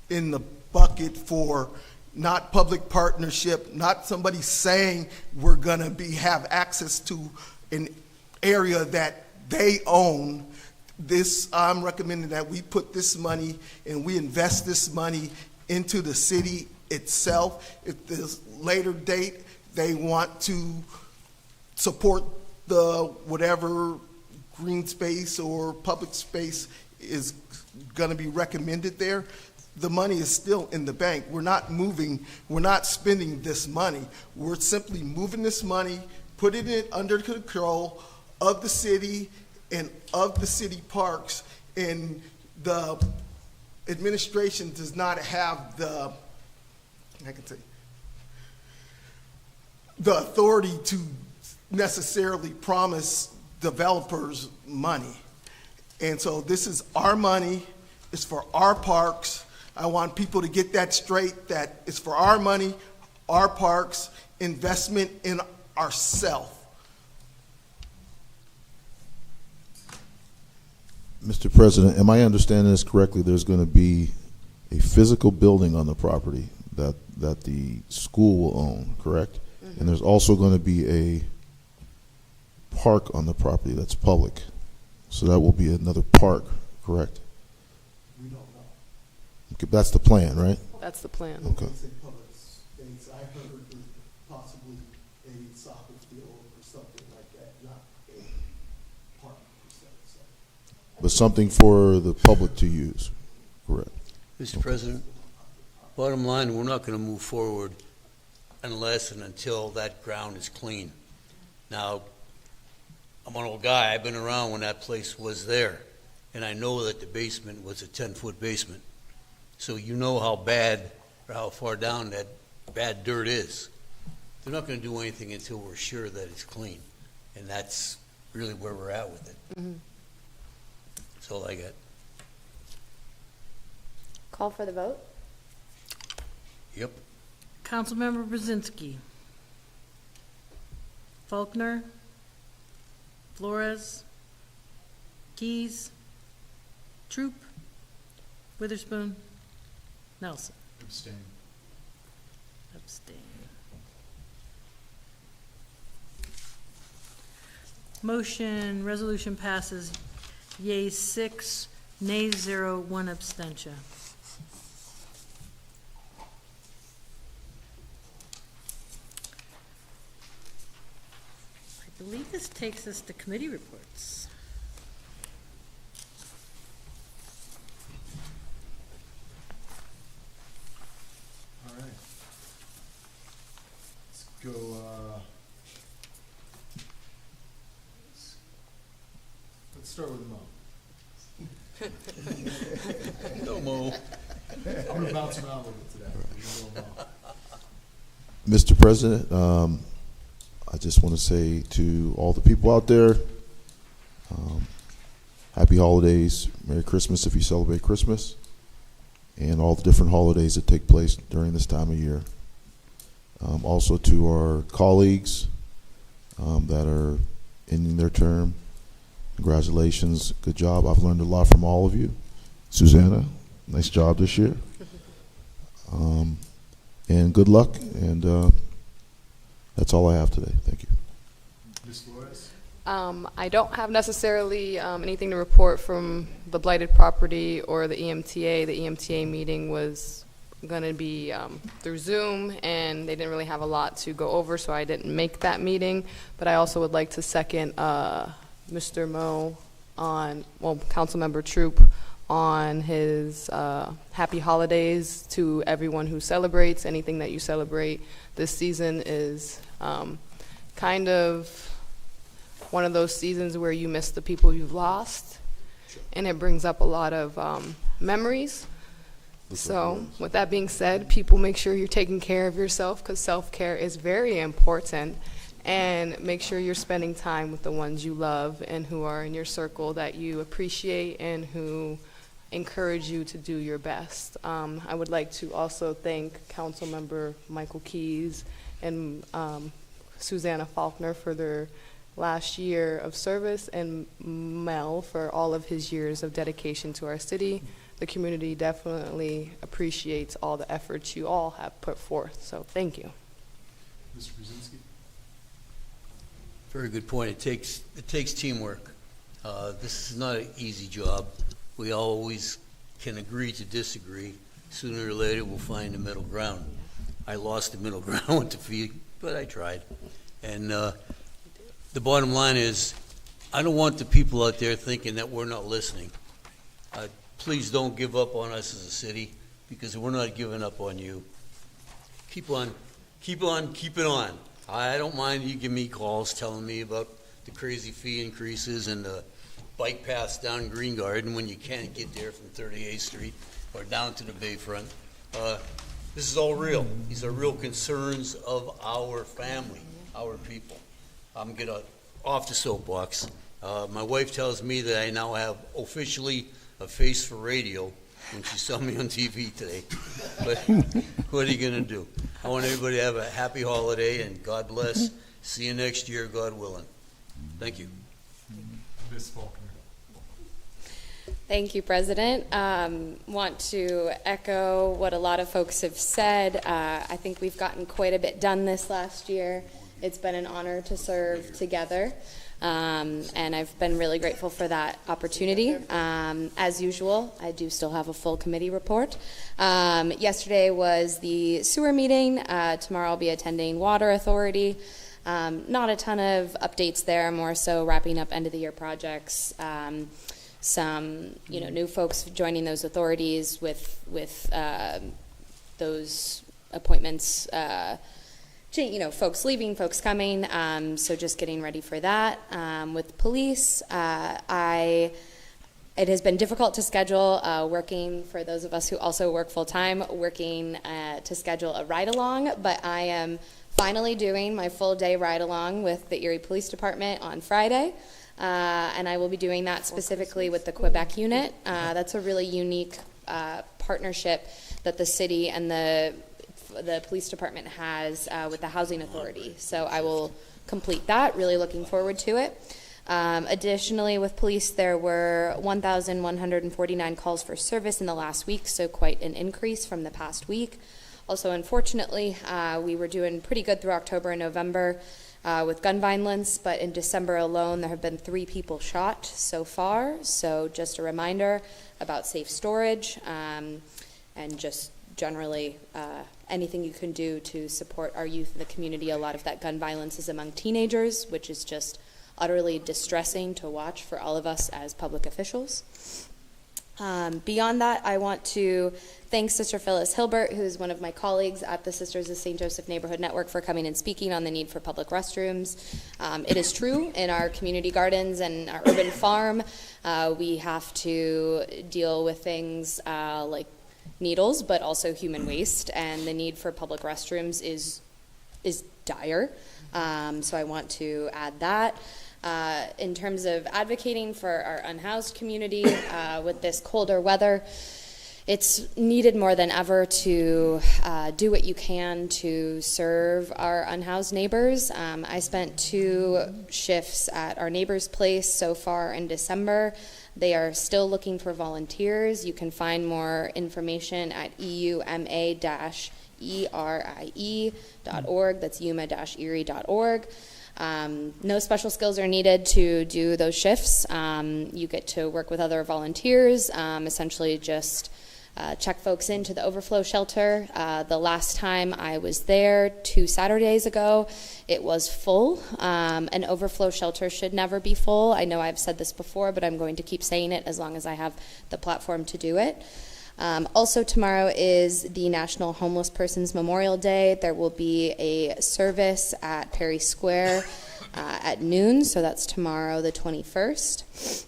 in the bucket for not public partnership, not somebody saying we're going to have access to an area that they own. I'm recommending that we put this money and we invest this money into the city itself. If this later date they want to support the whatever green space or public space is going to be recommended there, the money is still in the bank. We're not spending this money. We're simply moving this money, putting it under control of the city and of the city parks, and the administration does not have the authority to necessarily promise developers money. And so this is our money, it's for our parks. I want people to get that straight, that it's for our money, our parks, investment in ourselves. Mr. President, am I understanding this correctly? There's going to be a physical building on the property that the school will own, correct? Mm-hmm. And there's also going to be a park on the property that's public. So that will be another park, correct? We don't know. Okay, that's the plan, right? That's the plan. Okay. I heard possibly a soccer field or something like that, not a park per se. So. But something for the public to use, correct? Mr. President, bottom line, we're not going to move forward unless and until that ground is clean. Now, I'm an old guy. I've been around when that place was there, and I know that the basement was a 10-foot basement. So you know how bad or how far down that bad dirt is. They're not going to do anything until we're sure that it's clean, and that's really where we're at with it. Mm-hmm. That's all I got. Call for the vote. Yep. Councilmember Brzezinski. Faulkner. Flores. Keys. Troop. Witherspoon. Nelson. Abstain. Abstain. Motion, resolution passes. Yeas 6, nays 0, 1 abstention. I believe this takes us to committee reports. All right. Let's go, let's start with Mo. No, Mo. I'm gonna bounce around a little bit today. We're gonna go Mo. Mr. President, I just want to say to all the people out there, happy holidays, Merry Christmas if you celebrate Christmas, and all the different holidays that take place during this time of year. Also to our colleagues that are ending their term, congratulations, good job. I've learned a lot from all of you. Susanna, nice job this year. And good luck, and that's all I have today. Thank you. Ms. Flores? I don't have necessarily anything to report from the blighted property or the EMTA. The EMTA meeting was going to be through Zoom, and they didn't really have a lot to go over, so I didn't make that meeting. But I also would like to second Mr. Mo on, well, Councilmember Troop on his happy holidays to everyone who celebrates. Anything that you celebrate this season is kind of one of those seasons where you miss the people you've lost, and it brings up a lot of memories. So with that being said, people, make sure you're taking care of yourself, because self-care is very important. and make sure you're spending time with the ones you love and who are in your circle that you appreciate and who encourage you to do your best. I would like to also thank Councilmember Michael Keys and Susanna Faulkner for their last year of service, and Mel for all of his years of dedication to our city. The community definitely appreciates all the efforts you all have put forth, so thank you. Mr. Brzezinski? Very good point. It takes teamwork. This is not an easy job. We always can agree to disagree. Sooner or later, we'll find the middle ground. I lost the middle ground with the fee, but I tried. And the bottom line is, I don't want the people out there thinking that we're not listening. Please don't give up on us as a city, because we're not giving up on you. Keep on, keep it on. I don't mind you give me calls telling me about the crazy fee increases and the bike paths down Green Garden when you can't get there from 38th Street or down to the Bayfront. This is all real. These are real concerns of our family, our people. I'm gonna off the soapbox. My wife tells me that I now have officially a face for radio when she saw me on TV today. But what are you gonna do? I want everybody to have a happy holiday and God bless. See you next year, God willing. Thank you. Ms. Faulkner? Thank you, President. Want to echo what a lot of folks have said. I think we've gotten quite a bit done this last year. It's been an honor to serve together, and I've been really grateful for that opportunity. As usual, I do still have a full committee report. Yesterday was the sewer meeting. Tomorrow I'll be attending Water Authority. Not a ton of updates there, more so wrapping up end of the year projects. Some new folks joining those authorities with those appointments. Folks leaving, folks coming. So just getting ready for that. With police, it has been difficult to schedule. Working for those of us who also work full time, working to schedule a ride along. But I am finally doing my full day ride along with the Erie Police Department on Friday. And I will be doing that specifically with the Quebec unit. That's a really unique partnership that the city and the police department has with the housing authority. So I will complete that. Really looking forward to it. Additionally, with police, there were 1,149 calls for service in the last week, so quite an increase from the past week. Also, unfortunately, we were doing pretty good through October and November with gun violence, but in December alone, there have been 3 people shot so far. So just a reminder about safe storage and just generally anything you can do to support our youth in the community. A lot of that gun violence is among teenagers, which is just utterly distressing to watch for all of us as public officials. Beyond that, I want to thank Sister Phyllis Hilbert, who is one of my colleagues at the Sisters of St. Joseph Neighborhood Network, for coming and speaking on the need for public restrooms. It is true, in our community gardens and our urban farm, we have to deal with things like needles, but also human waste, and the need for public restrooms is dire. So I want to add that. In terms of advocating for our unhoused community with this colder weather, it's needed more than ever to do what you can to serve our unhoused neighbors. I spent 2 shifts at our neighbor's place so far in December. They are still looking for volunteers. You can find more information at euma-erie.org. That's euma-erie.org. No special skills are needed to do those shifts. You get to work with other volunteers, essentially just check folks into the overflow shelter. The last time I was there 2 Saturdays ago, it was full. An overflow shelter should never be full. I know I've said this before, but I'm going to keep saying it as long as I have the platform to do it. Also tomorrow is the National Homeless Persons Memorial Day. There will be a service at Perry Square at noon, so that's tomorrow the 21st.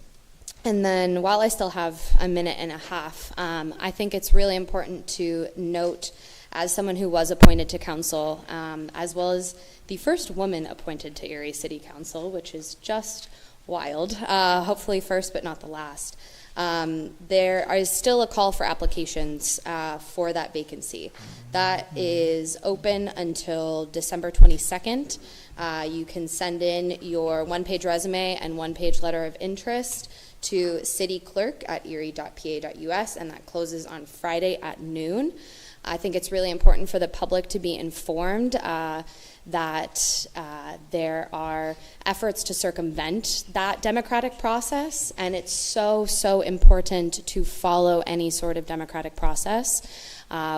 And then while I still have a minute and a half, I think it's really important to note as someone who was appointed to council, as well as the first woman appointed to Erie City Council, which is just wild. Hopefully first, but not the last. There is still a call for applications for that vacancy. That is open until December 22nd. You can send in your one-page resume and one-page letter of interest to cityclerk@erie.pa.us, and that closes on Friday at noon. I think it's really important for the public to be informed that there are efforts to circumvent that democratic process, and it's so important to follow any sort of democratic process.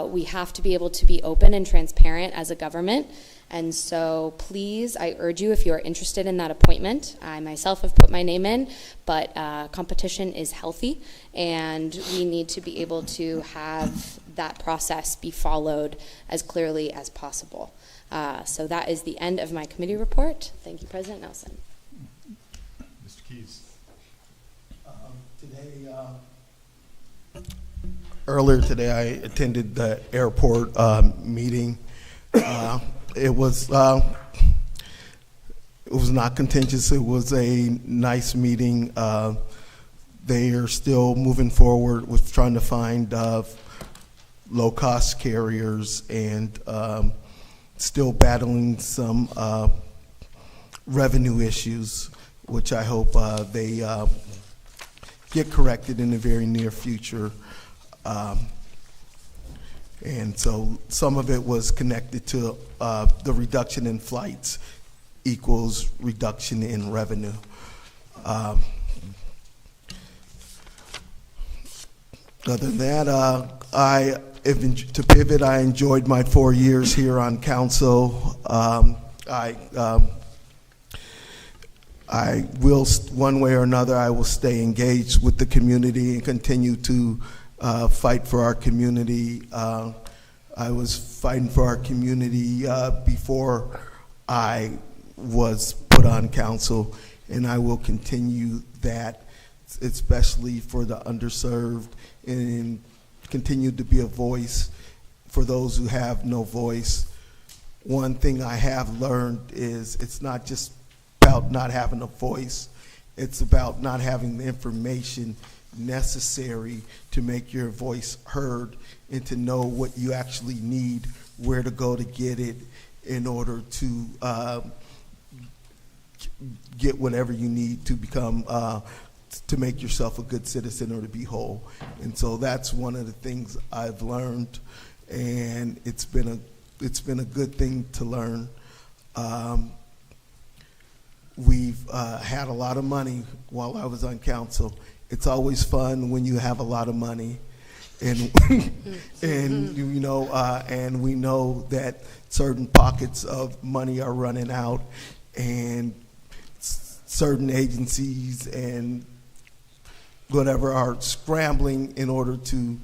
We have to be able to be open and transparent as a government, and so please, I urge you, if you are interested in that appointment, I myself have put my name in, but competition is healthy, and we need to be able to have that process be followed as clearly as possible. So that is the end of my committee report. Thank you, President Nelson. Mr. Keys. Earlier today, I attended the airport meeting. It was not contentious. It was a nice meeting. They are still moving forward with trying to find low-cost carriers and still battling some revenue issues, which I hope they get corrected in the very near future. And so some of it was connected to the reduction in flights equals reduction in revenue. Other than that, to pivot, I enjoyed my 4 years here on council. I will, one way or another, I will stay engaged with the community and continue to fight for our community. I was fighting for our community before I was put on council, and I will continue that, especially for the underserved, and continue to be a voice for those who have no voice. One thing I have learned is it's not just about not having a voice, it's about not having the information necessary to make your voice heard and to know what you actually need, where to go to get it in order to get whatever you need to become to make yourself a good citizen or to be whole. And so that's one of the things I've learned, and it's been a good thing to learn. We've had a lot of money while I was on council. It's always fun when you have a lot of money, and and and we know that certain pockets of money are running out, and certain agencies and whatever are scrambling in order to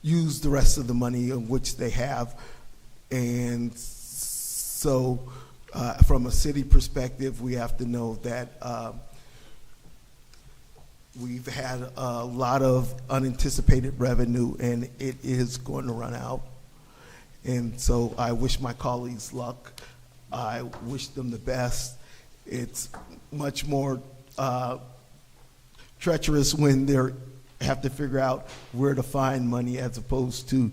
use the rest of the money of which they have. And so from a city perspective, we have to know that we've had a lot of unanticipated revenue, and it is going to run out. And so I wish my colleagues luck. I wish them the best. It's much more treacherous when they have to figure out where to find money as opposed to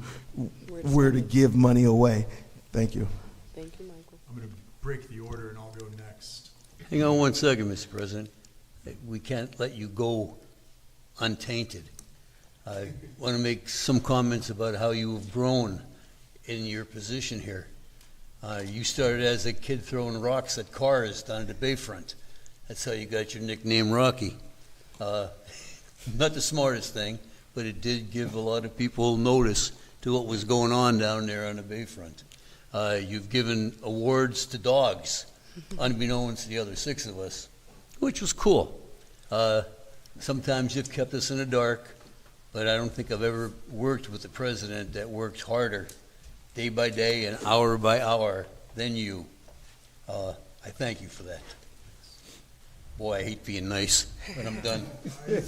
where to give money away. Thank you. Thank you, Michael. I'm going to break the order and I'll go next. Hang on one second, Mr. President. We can't let you go untainted. I want to make some comments about how you have grown in your position here. You started as a kid throwing rocks at cars down at the Bayfront. That's how you got your nickname Rocky. Not the smartest thing, but it did give a lot of people notice to what was going on down there on the Bayfront. You've given awards to dogs, unbeknownst to the other 6 of us, which was cool. Sometimes you've kept us in the dark, but I don't think I've ever worked with a president that worked harder day by day and hour by hour than you. I thank you for that. Boy, I hate being nice, but I'm done. You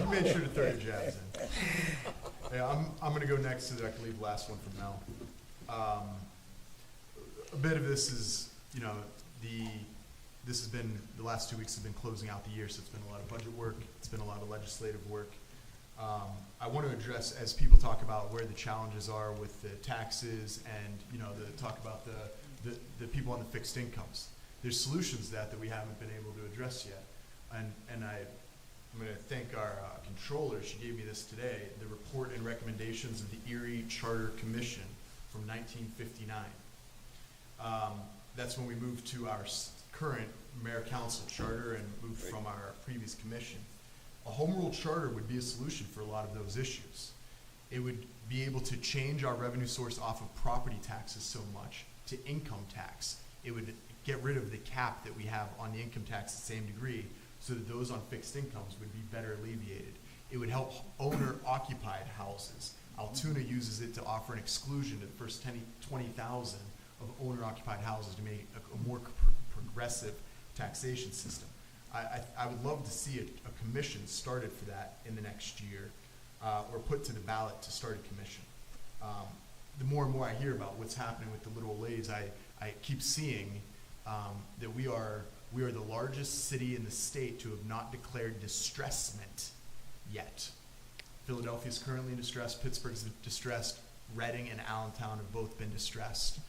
made sure to throw your jabs in. Yeah, I'm gonna go next so that I can leave the last one for Mel. A bit of this is, you know, this has been, the last 2 weeks have been closing out the year, so it's been a lot of budget work, it's been a lot of legislative work. I want to address, as people talk about where the challenges are with the taxes and, you know, talk about the people on the fixed incomes. There's solutions to that we haven't been able to address yet. And I'm going to thank our controller. She gave me this today, the report and recommendations of the Erie Charter Commission from 1959. That's when we moved to our current mayor-council charter and moved from our previous commission. A home rule charter would be a solution for a lot of those issues. It would be able to change our revenue source off of property taxes so much to income tax. It would get rid of the cap that we have on the income tax to the same degree, so that those on fixed incomes would be better alleviated. It would help owner-occupied houses. Altoona uses it to offer an exclusion to the first 20,000 of owner-occupied houses to make a more progressive taxation system. I would love to see a commission started for that in the next year, or put to the ballot to start a commission. The more and more I hear about what's happening with the little old ladies, I keep seeing that we are the largest city in the state to have not declared distressment yet. Philadelphia is currently in distress, Pittsburgh's distressed, Reading and Allentown have both been distressed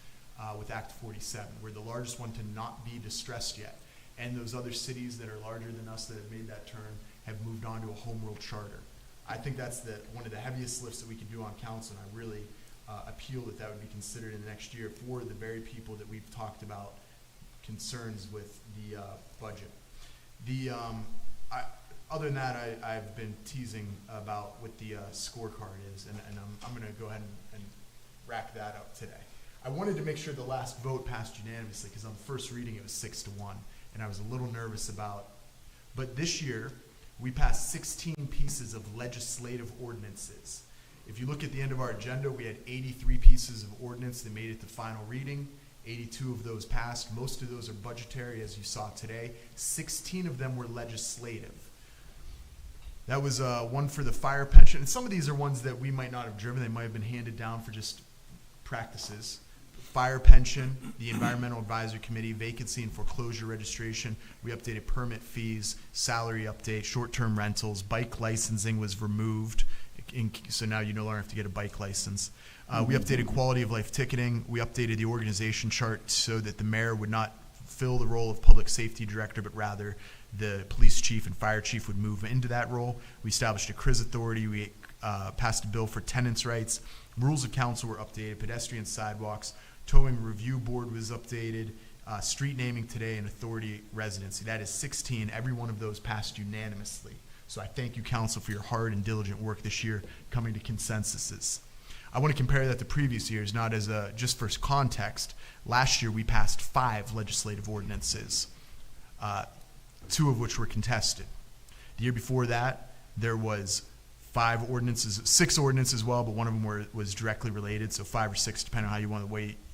with Act 47. We're the largest one to not be distressed yet. And those other cities that are larger than us that have made that turn have moved on to a home rule charter. I think that's one of the heaviest lifts that we can do on council, and I really appeal that would be considered in the next year for the very people that we've talked about concerns with the budget. Other than that, I've been teasing about what the scorecard is, and I'm going to go ahead and rack that up today. I wanted to make sure the last vote passed unanimously, because on the first reading it was 6-1, and I was a little nervous but this year we passed 16 pieces of legislative ordinances. If you look at the end of our agenda, we had 83 pieces of ordinance that made it to final reading. 82 of those passed. Most of those are budgetary, as you saw today. 16 of them were legislative. That was one for the fire pension. And some of these are ones that we might not have driven. They might have been handed down for just practices. Fire pension, the Environmental Advisory Committee, vacancy and foreclosure registration. We updated permit fees, salary update, short-term rentals, bike licensing was removed. So now you no longer have to get a bike license. We updated quality of life ticketing. We updated the organization chart so that the mayor would not fill the role of public safety director, but rather the police chief and fire chief would move into that role. We established a CRIS authority. We passed a bill for tenants' rights. Rules of council were updated. Pedestrian sidewalks. Towing review board was updated. Street naming today and authority residency. That is 16. Every one of those passed unanimously. So I thank you, council, for your hard and diligent work this year coming to consensuses. I want to compare that to previous years, not as just for context. Last year we passed 5 legislative ordinances, 2 of which were contested. The year before that, there was 5 ordinances, 6 ordinances as well, but one of them was directly related, so 5 or 6, depending on how you want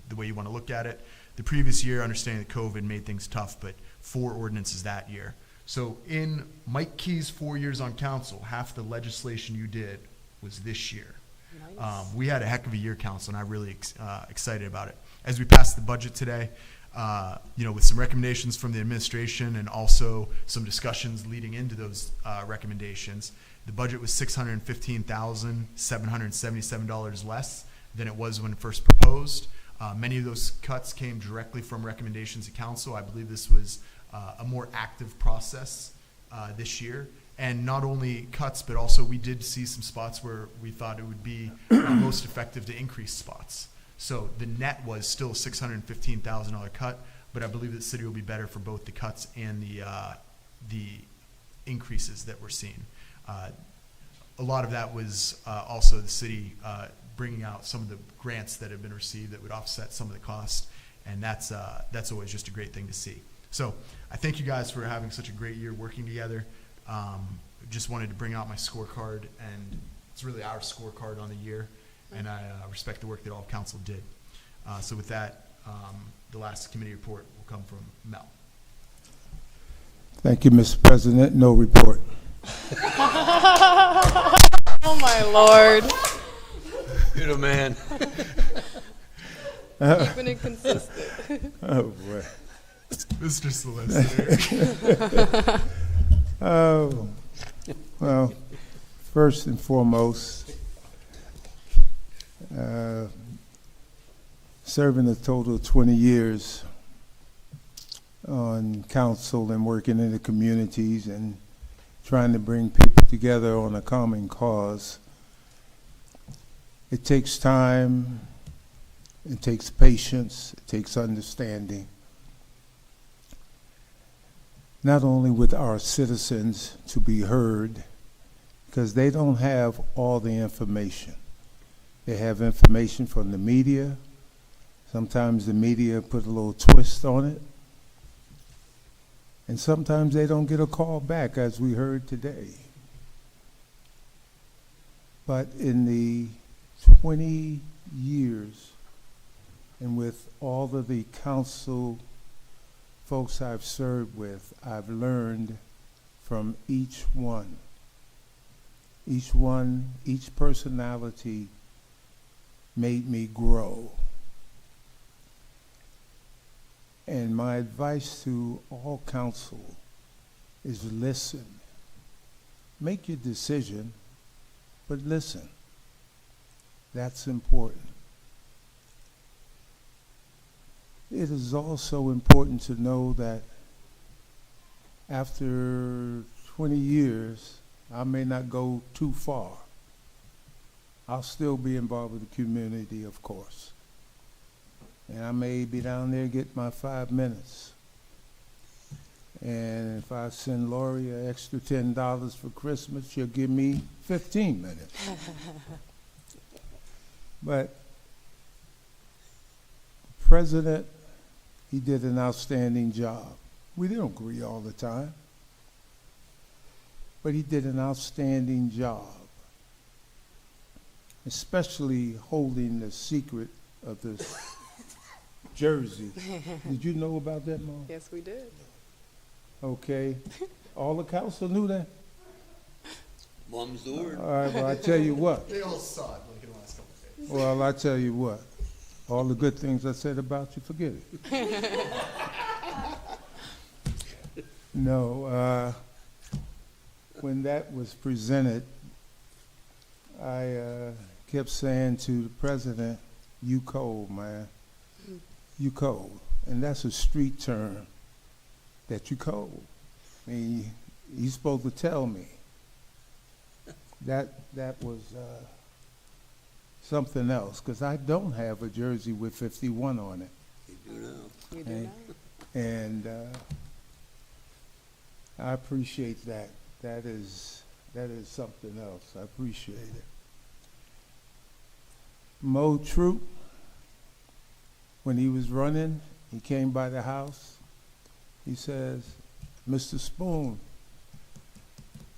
the way you want to look at it. The previous year, understanding that COVID made things tough, but 4 ordinances that year. So in Mike Key's 4 years on council, half the legislation you did was this year. Nice. We had a heck of a year, council, and I'm really excited about it. As we passed the budget today, with some recommendations from the administration and also some discussions leading into those recommendations, the budget was $615,777 less than it was when first proposed. Many of those cuts came directly from recommendations of council. I believe this was a more active process this year. And not only cuts, but also we did see some spots where we thought it would be most effective to increase spots. So the net was still a $615,000 cut, but I believe that the city will be better for both the cuts and the increases that we're seeing. A lot of that was also the city bringing out some of the grants that have been received that would offset some of the costs, and that's always just a great thing to see. So I thank you guys for having such a great year working together. Just wanted to bring out my scorecard, and it's really our scorecard on the year, and I respect the work that all of council did. So with that, the last committee report will come from Mel. Thank you, Mr. President. No report. Oh my Lord. You're the man. Keeping it consistent. Oh, boy. Mr. Solicitor. Oh, well, first and foremost, serving a total of 20 years on council and working in the communities and trying to bring people together on a common cause. It takes time, it takes patience, it takes understanding. Not only with our citizens to be heard, because they don't have all the information. They have information from the media. Sometimes the media put a little twist on it. And sometimes they don't get a call back, as we heard today. But in the 20 years, and with all of the council folks I've served with, I've learned from each one. Each personality made me grow. And my advice to all council is listen. Make your decision, but listen. That's important. It is also important to know that after 20 years, I may not go too far. I'll still be involved with the community, of course. And I may be down there get my 5 minutes. And if I send Lori an extra $10 for Christmas, she'll give me 15 minutes. But the president, he did an outstanding job. We didn't agree all the time, but he did an outstanding job, especially holding the secret of this jersey. Did you know about that, Mom? Yes, we did. Okay. All the council knew that? Mom's the word. All right, well, I tell you what. They all saw it like in the last couple of days. Well, I tell you what. All the good things I said about you, forget it. No, when that was presented, I kept saying to the president, "You cold, man. You cold." And that's a street term, that you cold. I mean, he's supposed to tell me. That was something else, because I don't have a jersey with 51 on it. You do now. You do now. And I appreciate that. That is something else. I appreciate it. Mo Troop, when he was running, he came by the house. He says, "Mr. Spoon,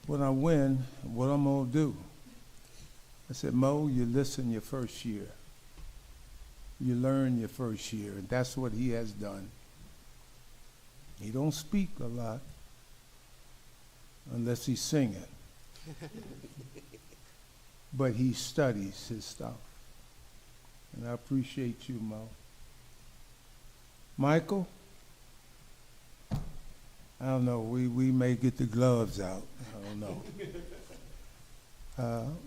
when I win, what I'm going to do?" I said, "Mo, you listen your first year. You learn your first year." And that's what he has done. He don't speak a lot unless he's singing. But he studies his stuff. And I appreciate you, Mo. Michael? I don't know. We may get the gloves out. I don't know.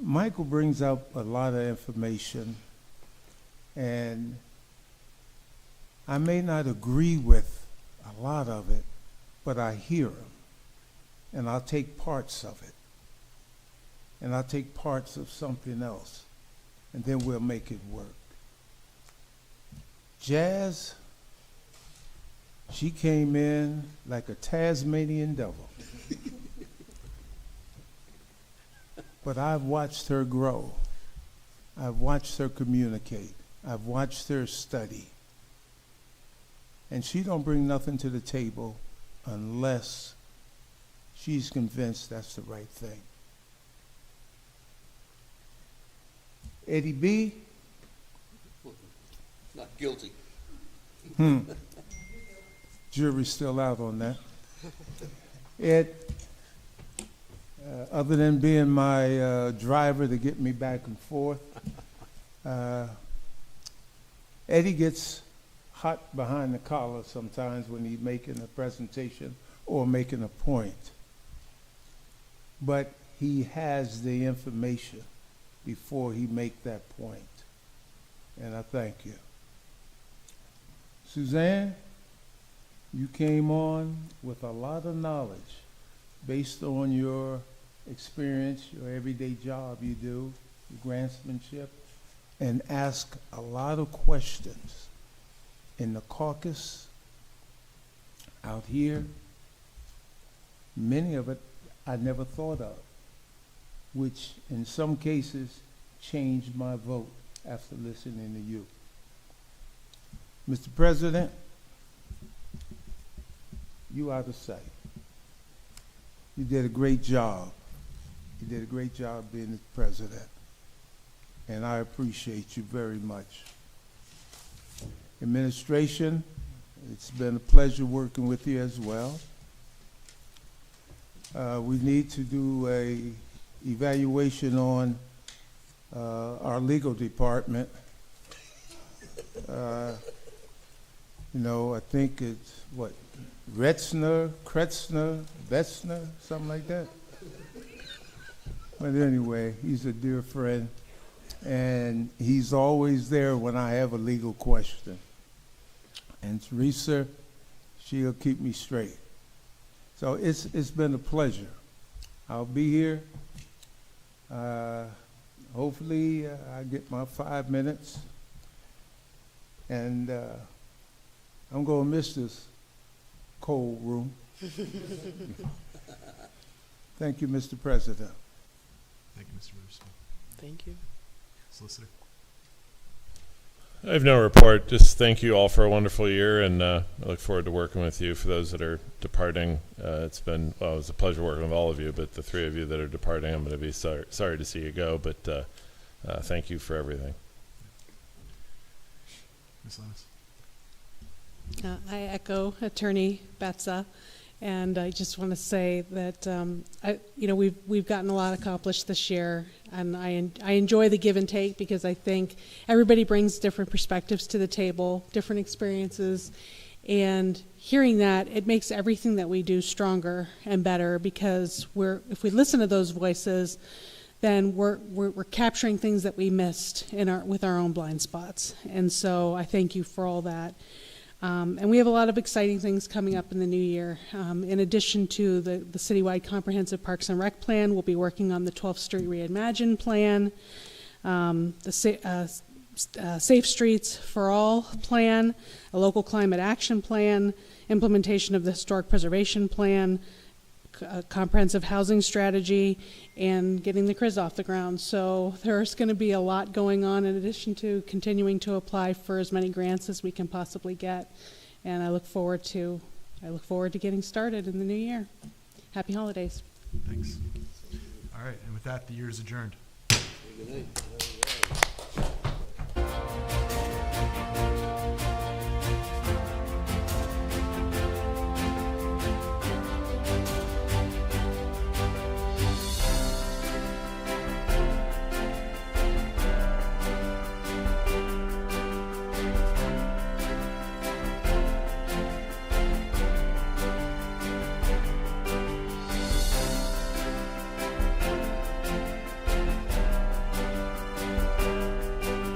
Michael brings up a lot of information, and I may not agree with a lot of it, but I hear him, and I'll take parts of it, and I'll take parts of something else, and then we'll make it work. Jazz, she came in like a Tasmanian devil. But I've watched her grow. I've watched her communicate. I've watched her study. And she don't bring nothing to the table unless she's convinced that's the right thing. Eddie B? Not guilty. Jury's still out on that. Ed, other than being my driver to get me back and forth, Eddie gets hot behind the collar sometimes when he's making a presentation or making a point. But he has the information before he make that point. And I thank you. Suzanne, you came on with a lot of knowledge based on your experience, your everyday job you do, your grantsmanship, and ask a lot of questions in the caucus, out here. Many of it I never thought of, which in some cases changed my vote after listening to you. Mr. President, you out of sight. You did a great job. You did a great job being the president, and I appreciate you very much. Administration, it's been a pleasure working with you as well. We need to do a evaluation on our legal department. You know, I think it's what, Kretzner, something like that. But anyway, he's a dear friend, and he's always there when I have a legal question. And Teresa, she'll keep me straight. So it's been a pleasure. I'll be here. Hopefully, I get my 5 minutes. And I'm going to miss this cold room. Thank you, Mr. President. Thank you, Mr. Riverstone. Thank you. Solicitor. I have no report. Just thank you all for a wonderful year, and I look forward to working with you. For those that are departing, it was a pleasure working with all of you, but the three of you that are departing, I'm going to be sorry to see you go, but thank you for everything. Ms. Lennis. I echo Attorney Betza, and I just want to say that we've gotten a lot accomplished this year, and I enjoy the give and take because I think everybody brings different perspectives to the table, different experiences, and hearing that, it makes everything that we do stronger and better because if we listen to those voices, then we're capturing things that we missed with our own blind spots, and so I thank you for all that. And we have a lot of exciting things coming up in the new year. In addition to the citywide comprehensive Parks and Rec plan, we'll be working on the 12th Street Reimagined plan, the Safe Streets for All plan, a local climate action plan, implementation of the historic preservation plan, comprehensive housing strategy, and getting the CRIS off the ground. So there's going to be a lot going on in addition to continuing to apply for as many grants as we can possibly get. And I look forward to getting started in the new year. Happy holidays. Thanks. All right, and with that, the year is adjourned. Good night.